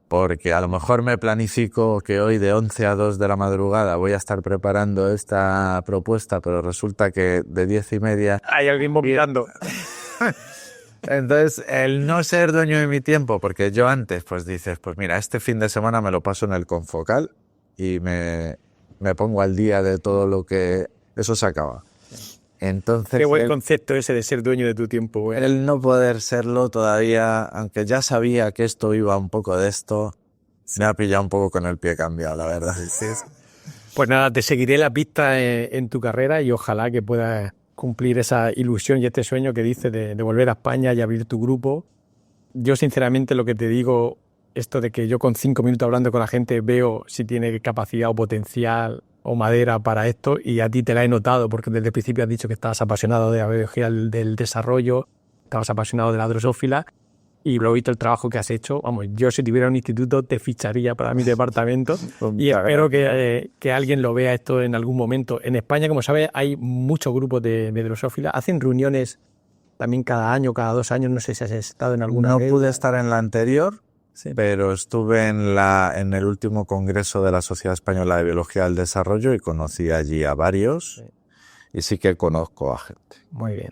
Porque a lo mejor me planifico que hoy de 11 a 2 de la madrugada voy a estar preparando esta propuesta, pero resulta que de 10:30... Hay alguien vomitando. Entonces, el no ser dueño de mi tiempo, porque yo antes, pues dices, pues mira, este fin de semana me lo paso en el Confocal y me pongo al día de todo lo que... Eso se acaba. Entonces, Qué buen concepto ese de ser dueño de tu tiempo, güey. el no poder serlo todavía, aunque ya sabía que esto iba un poco de esto, me ha pillado un poco con el pie cambiado, la verdad. Pues nada, te seguiré la pista en tu carrera y ojalá que puedas cumplir esa ilusión y este sueño que dices de volver a España y abrir tu grupo. Yo sinceramente lo que te digo, esto de que yo con 5 minutos hablando con la gente veo si tiene capacidad o potencial o madera para esto, y a ti te la he notado porque desde el principio has dicho que estabas apasionado de la biología del desarrollo, estabas apasionado de la drosófila y lo he visto el trabajo que has hecho. Vamos, yo si tuviera un instituto te ficharía para mi departamento y espero que alguien lo vea esto en algún momento. En España, como sabes, hay muchos grupos de drosófila, hacen reuniones también cada año, cada 2 años, no sé si has estado en alguna. No vez. pude estar en la anterior, Sí. pero estuve en el último congreso de la Sociedad Española de Biología del Desarrollo y conocí allí a varios y sí que conozco a gente. Muy bien.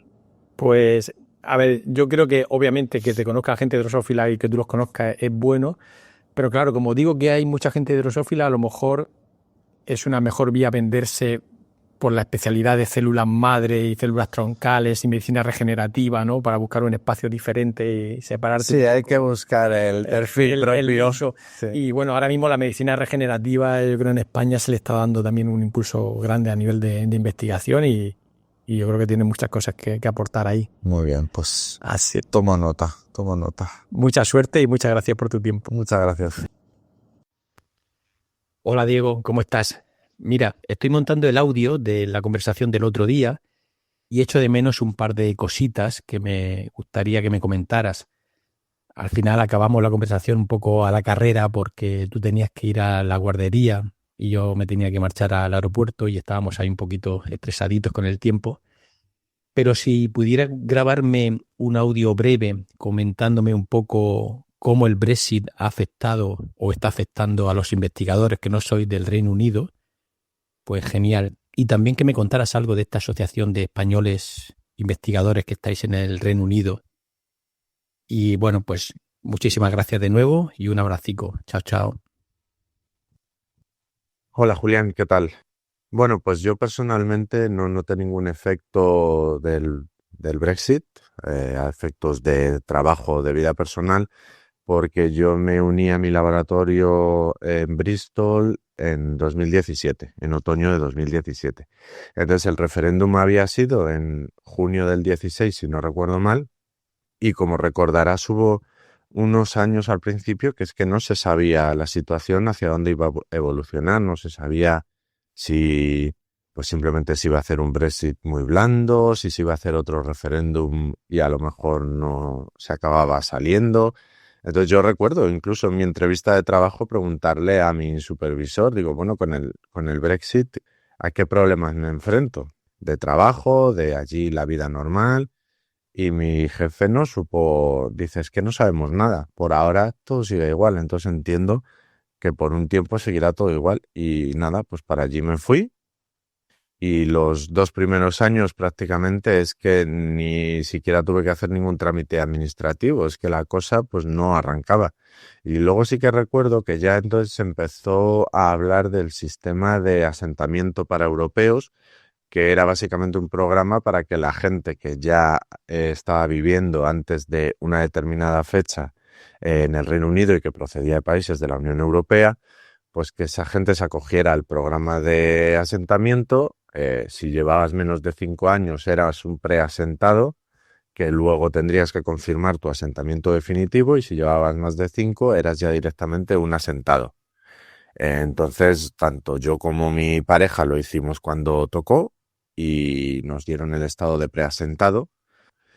Pues, a ver, yo creo que obviamente que te conozca gente drosófila y que tú los conozcas es bueno, pero claro, como digo que hay mucha gente drosófila, a lo mejor es una mejor vía venderse por la especialidad de células madre y células troncales y medicina regenerativa, ¿no? Para buscar un espacio diferente y separarte. Sí, hay que buscar el perfil propio. uso. Sí. Y bueno, ahora mismo la medicina regenerativa, yo creo en España se le está dando también un impulso grande a nivel de investigación y yo creo que tiene muchas cosas que aportar ahí. Muy bien, pues Así. tomo nota. Mucha suerte y muchas gracias por tu tiempo. Muchas gracias. Hola Diego, ¿cómo estás? Mira, estoy montando el audio de la conversación del otro día y echo de menos un par de cositas que me gustaría que me comentaras. Al final acabamos la conversación un poco a la carrera porque tú tenías que ir a la guardería y yo me tenía que marchar al aeropuerto y estábamos ahí un poquito estresaditos con el tiempo. Pero si pudiera grabarme un audio breve comentándome un poco cómo el Brexit ha afectado o está afectando a los investigadores que no sois del Reino Unido, pues genial. Y también que me contaras algo de esta asociación de españoles investigadores que estáis en el Reino Unido. Y bueno, pues muchísimas gracias de nuevo y un abracico. Chao, chao. Hola Julián, ¿qué tal? Bueno, pues yo personalmente no noté ningún efecto del Brexit, a efectos de trabajo, de vida personal, porque yo me uní a mi laboratorio en Bristol en 2017, en otoño de 2017. Entonces el referéndum había sido en junio del 16, si no recuerdo mal, y como recordarás hubo unos años al principio que es que no se sabía la situación hacia dónde iba a evolucionar, no se sabía si pues simplemente se iba a hacer un Brexit muy blando, si se iba a hacer otro referéndum y a lo mejor no se acababa saliendo. Entonces yo recuerdo incluso en mi entrevista de trabajo preguntarle a mi supervisor, digo, bueno, con el Brexit, ¿a qué problemas me enfrento? ¿De trabajo? ¿De allí la vida normal? Y mi jefe no supo, dice, es que no sabemos nada. Por ahora todo sigue igual, entonces entiendo que por un tiempo seguirá todo igual. Y nada, pues para allí me fui. Y los 2 primeros años prácticamente es que ni siquiera tuve que hacer ningún trámite administrativo, es que la cosa pues no arrancaba. Y luego sí que recuerdo que ya entonces se empezó a hablar del sistema de asentamiento para europeos, que era básicamente un programa para que la gente que ya estaba viviendo antes de una determinada fecha en el Reino Unido y que procedía de países de la Unión Europea, pues que esa gente se acogiera al programa de asentamiento. Si llevabas menos de 5 años eras un preasentado, que luego tendrías que confirmar tu asentamiento definitivo, y si llevabas más de 5 eras ya directamente un asentado. Entonces, tanto yo como mi pareja lo hicimos cuando tocó y nos dieron el estado de preasentado.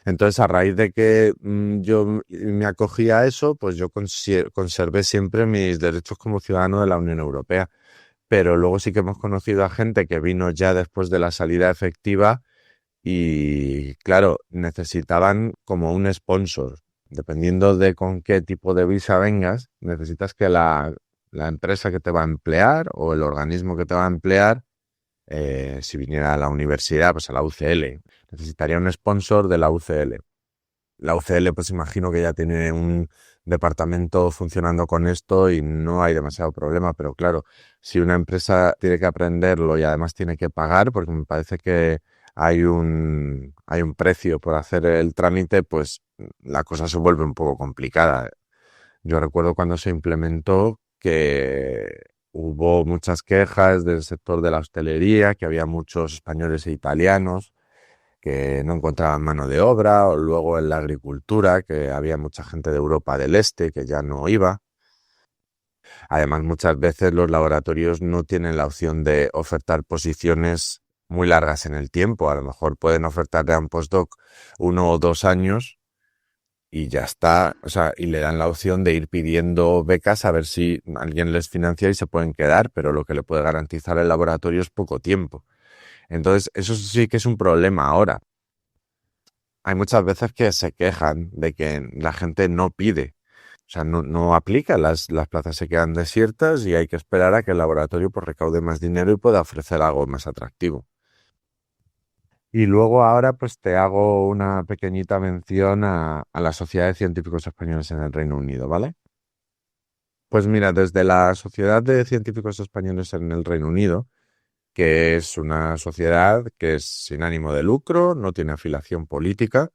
Entonces, a raíz de que yo me acogí a eso, pues yo conservé siempre mis derechos como ciudadano de la Unión Europea. Pero luego sí que hemos conocido a gente que vino ya después de la salida efectiva y, claro, necesitaban como un sponsor. Dependiendo de con qué tipo de visa vengas, necesitas que la empresa que te va a emplear o el organismo que te va a emplear, si viniera a la universidad, pues a la UCL, necesitaría un sponsor de la UCL. La UCL, pues imagino que ya tiene un departamento funcionando con esto y no hay demasiado problema, pero claro, si una empresa tiene que aprenderlo y además tiene que pagar, porque me parece que hay un precio por hacer el trámite, pues la cosa se vuelve un poco complicada. Yo recuerdo cuando se implementó que hubo muchas quejas del sector de la hostelería, que había muchos españoles e italianos que no encontraban mano de obra, o luego en la agricultura, que había mucha gente de Europa del Este que ya no iba. Además, muchas veces los laboratorios no tienen la opción de ofertar posiciones muy largas en el tiempo. A lo mejor pueden ofertarle a un postdoc 1 o 2 años y ya está, o sea, y le dan la opción de ir pidiendo becas a ver si alguien les financia y se pueden quedar, pero lo que le puede garantizar el laboratorio es poco tiempo. Entonces, eso sí que es un problema ahora. Hay muchas veces que se quejan de que la gente no pide, o sea, no aplica, las plazas se quedan desiertas y hay que esperar a que el laboratorio pues recaude más dinero y pueda ofrecer algo más atractivo. Y luego ahora pues te hago una pequeñita mención a la Sociedad de Científicos Españoles en el Reino Unido, ¿vale? Pues mira, desde la Sociedad de Científicos Españoles en el Reino Unido, que es una sociedad que es sin ánimo de lucro, no tiene afiliación política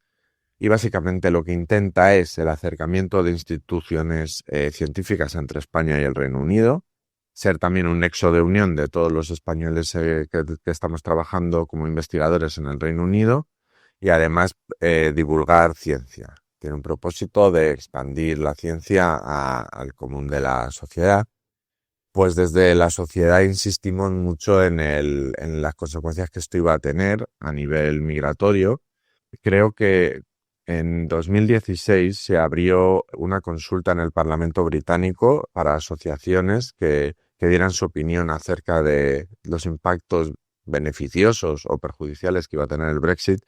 y básicamente lo que intenta es el acercamiento de instituciones científicas entre España y el Reino Unido, ser también un nexo de unión de todos los españoles que estamos trabajando como investigadores en el Reino Unido y además divulgar ciencia. Tiene un propósito de expandir la ciencia al común de la sociedad. Pues desde la sociedad insistimos mucho en las consecuencias que esto iba a tener a nivel migratorio. Creo que en 2016 se abrió una consulta en el Parlamento británico para asociaciones que que dieran su opinión acerca de los impactos beneficiosos o perjudiciales que iba a tener el Brexit,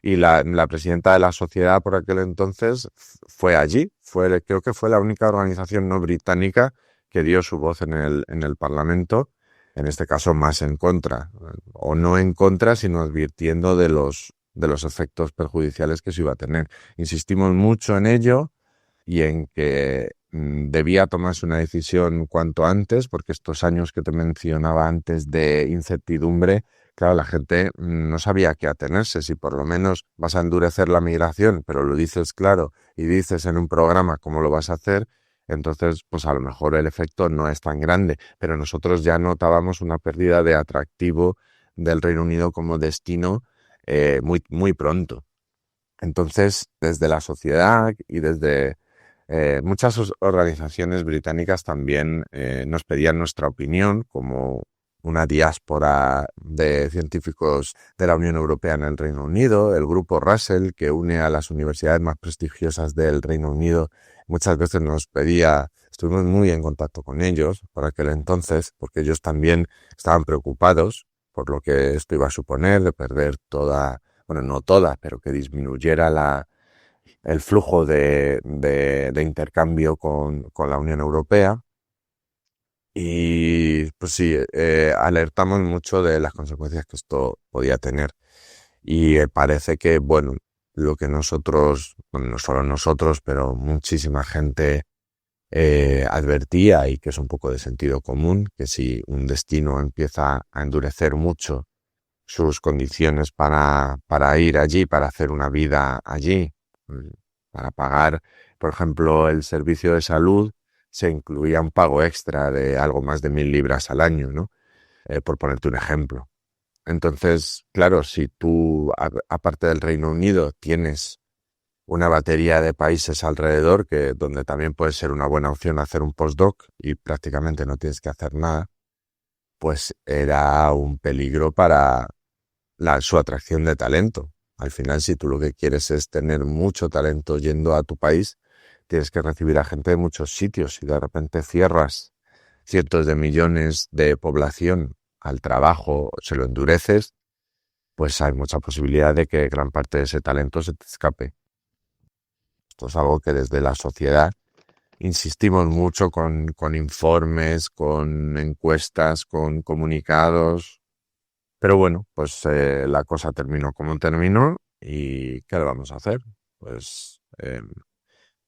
y la presidenta de la sociedad por aquel entonces fue allí, creo que fue la única organización no británica que dio su voz en el Parlamento, en este caso más en contra, o no en contra, sino advirtiendo de los efectos perjudiciales que se iba a tener. Insistimos mucho en ello y en que debía tomarse una decisión cuanto antes, porque estos años que te mencionaba antes de incertidumbre, claro, la gente no sabía a qué atenerse. Si por lo menos vas a endurecer la migración, pero lo dices claro y dices en un programa cómo lo vas a hacer, entonces pues a lo mejor el efecto no es tan grande. Pero nosotros ya notábamos una pérdida de atractivo del Reino Unido como destino muy, muy pronto. Entonces, desde la sociedad y desde muchas organizaciones británicas también nos pedían nuestra opinión, como una diáspora de científicos de la Unión Europea en el Reino Unido, el grupo Russell, que une a las universidades más prestigiosas del Reino Unido. Muchas veces nos pedía, estuvimos muy en contacto con ellos por aquel entonces, porque ellos también estaban preocupados por lo que esto iba a suponer de perder toda, bueno, no toda, pero que disminuyera el flujo de intercambio con la Unión Europea. Y pues sí, alertamos mucho de las consecuencias que esto podía tener. Y parece que, bueno, lo que nosotros, bueno, no solo nosotros, pero muchísima gente advertía, y que es un poco de sentido común, que si un destino empieza a endurecer mucho sus condiciones para ir allí, para hacer una vida allí, para pagar, por ejemplo, el servicio de salud, se incluía un pago extra de algo más de 1.000 libras al año, ¿no? Por ponerte un ejemplo. Entonces, claro, si tú, aparte del Reino Unido, tienes una batería de países alrededor donde también puede ser una buena opción hacer un postdoc y prácticamente no tienes que hacer nada, pues era un peligro para su atracción de talento. Al final, si tú lo que quieres es tener mucho talento yendo a tu país, tienes que recibir a gente de muchos sitios, y de repente cierras cientos de millones de población al trabajo, se lo endureces, pues hay mucha posibilidad de que gran parte de ese talento se te escape. Esto es algo que desde la sociedad insistimos mucho con informes, con encuestas, con comunicados. Pero bueno, pues la cosa terminó como terminó, y ¿qué le vamos a hacer? Pues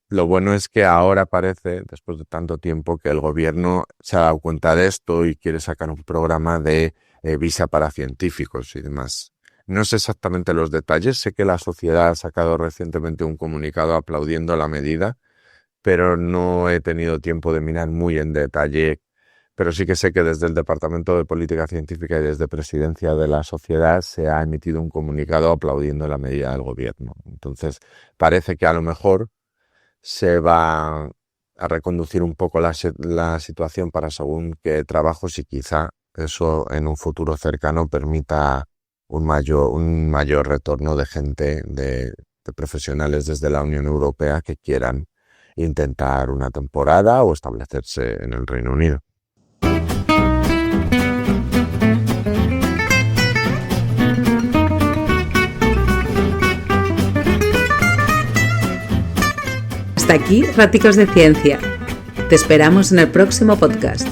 lo bueno es que ahora parece, después de tanto tiempo, que el gobierno se ha dado cuenta de esto y quiere sacar un programa de visa para científicos y demás. No sé exactamente los detalles, sé que la sociedad ha sacado recientemente un comunicado aplaudiendo la medida, pero no he tenido tiempo de mirar muy en detalle. Pero sí que sé que desde el Departamento de Política Científica y desde Presidencia de la Sociedad se ha emitido un comunicado aplaudiendo la medida del gobierno. Entonces, parece que a lo mejor se va a reconducir un poco la situación para según qué trabajos, y quizá eso en un futuro cercano permita un mayor retorno de gente, de profesionales desde la Unión Europea que quieran intentar una temporada o establecerse en el Reino Unido. Hasta aquí Ráticos de Ciencia. Te esperamos en el próximo podcast.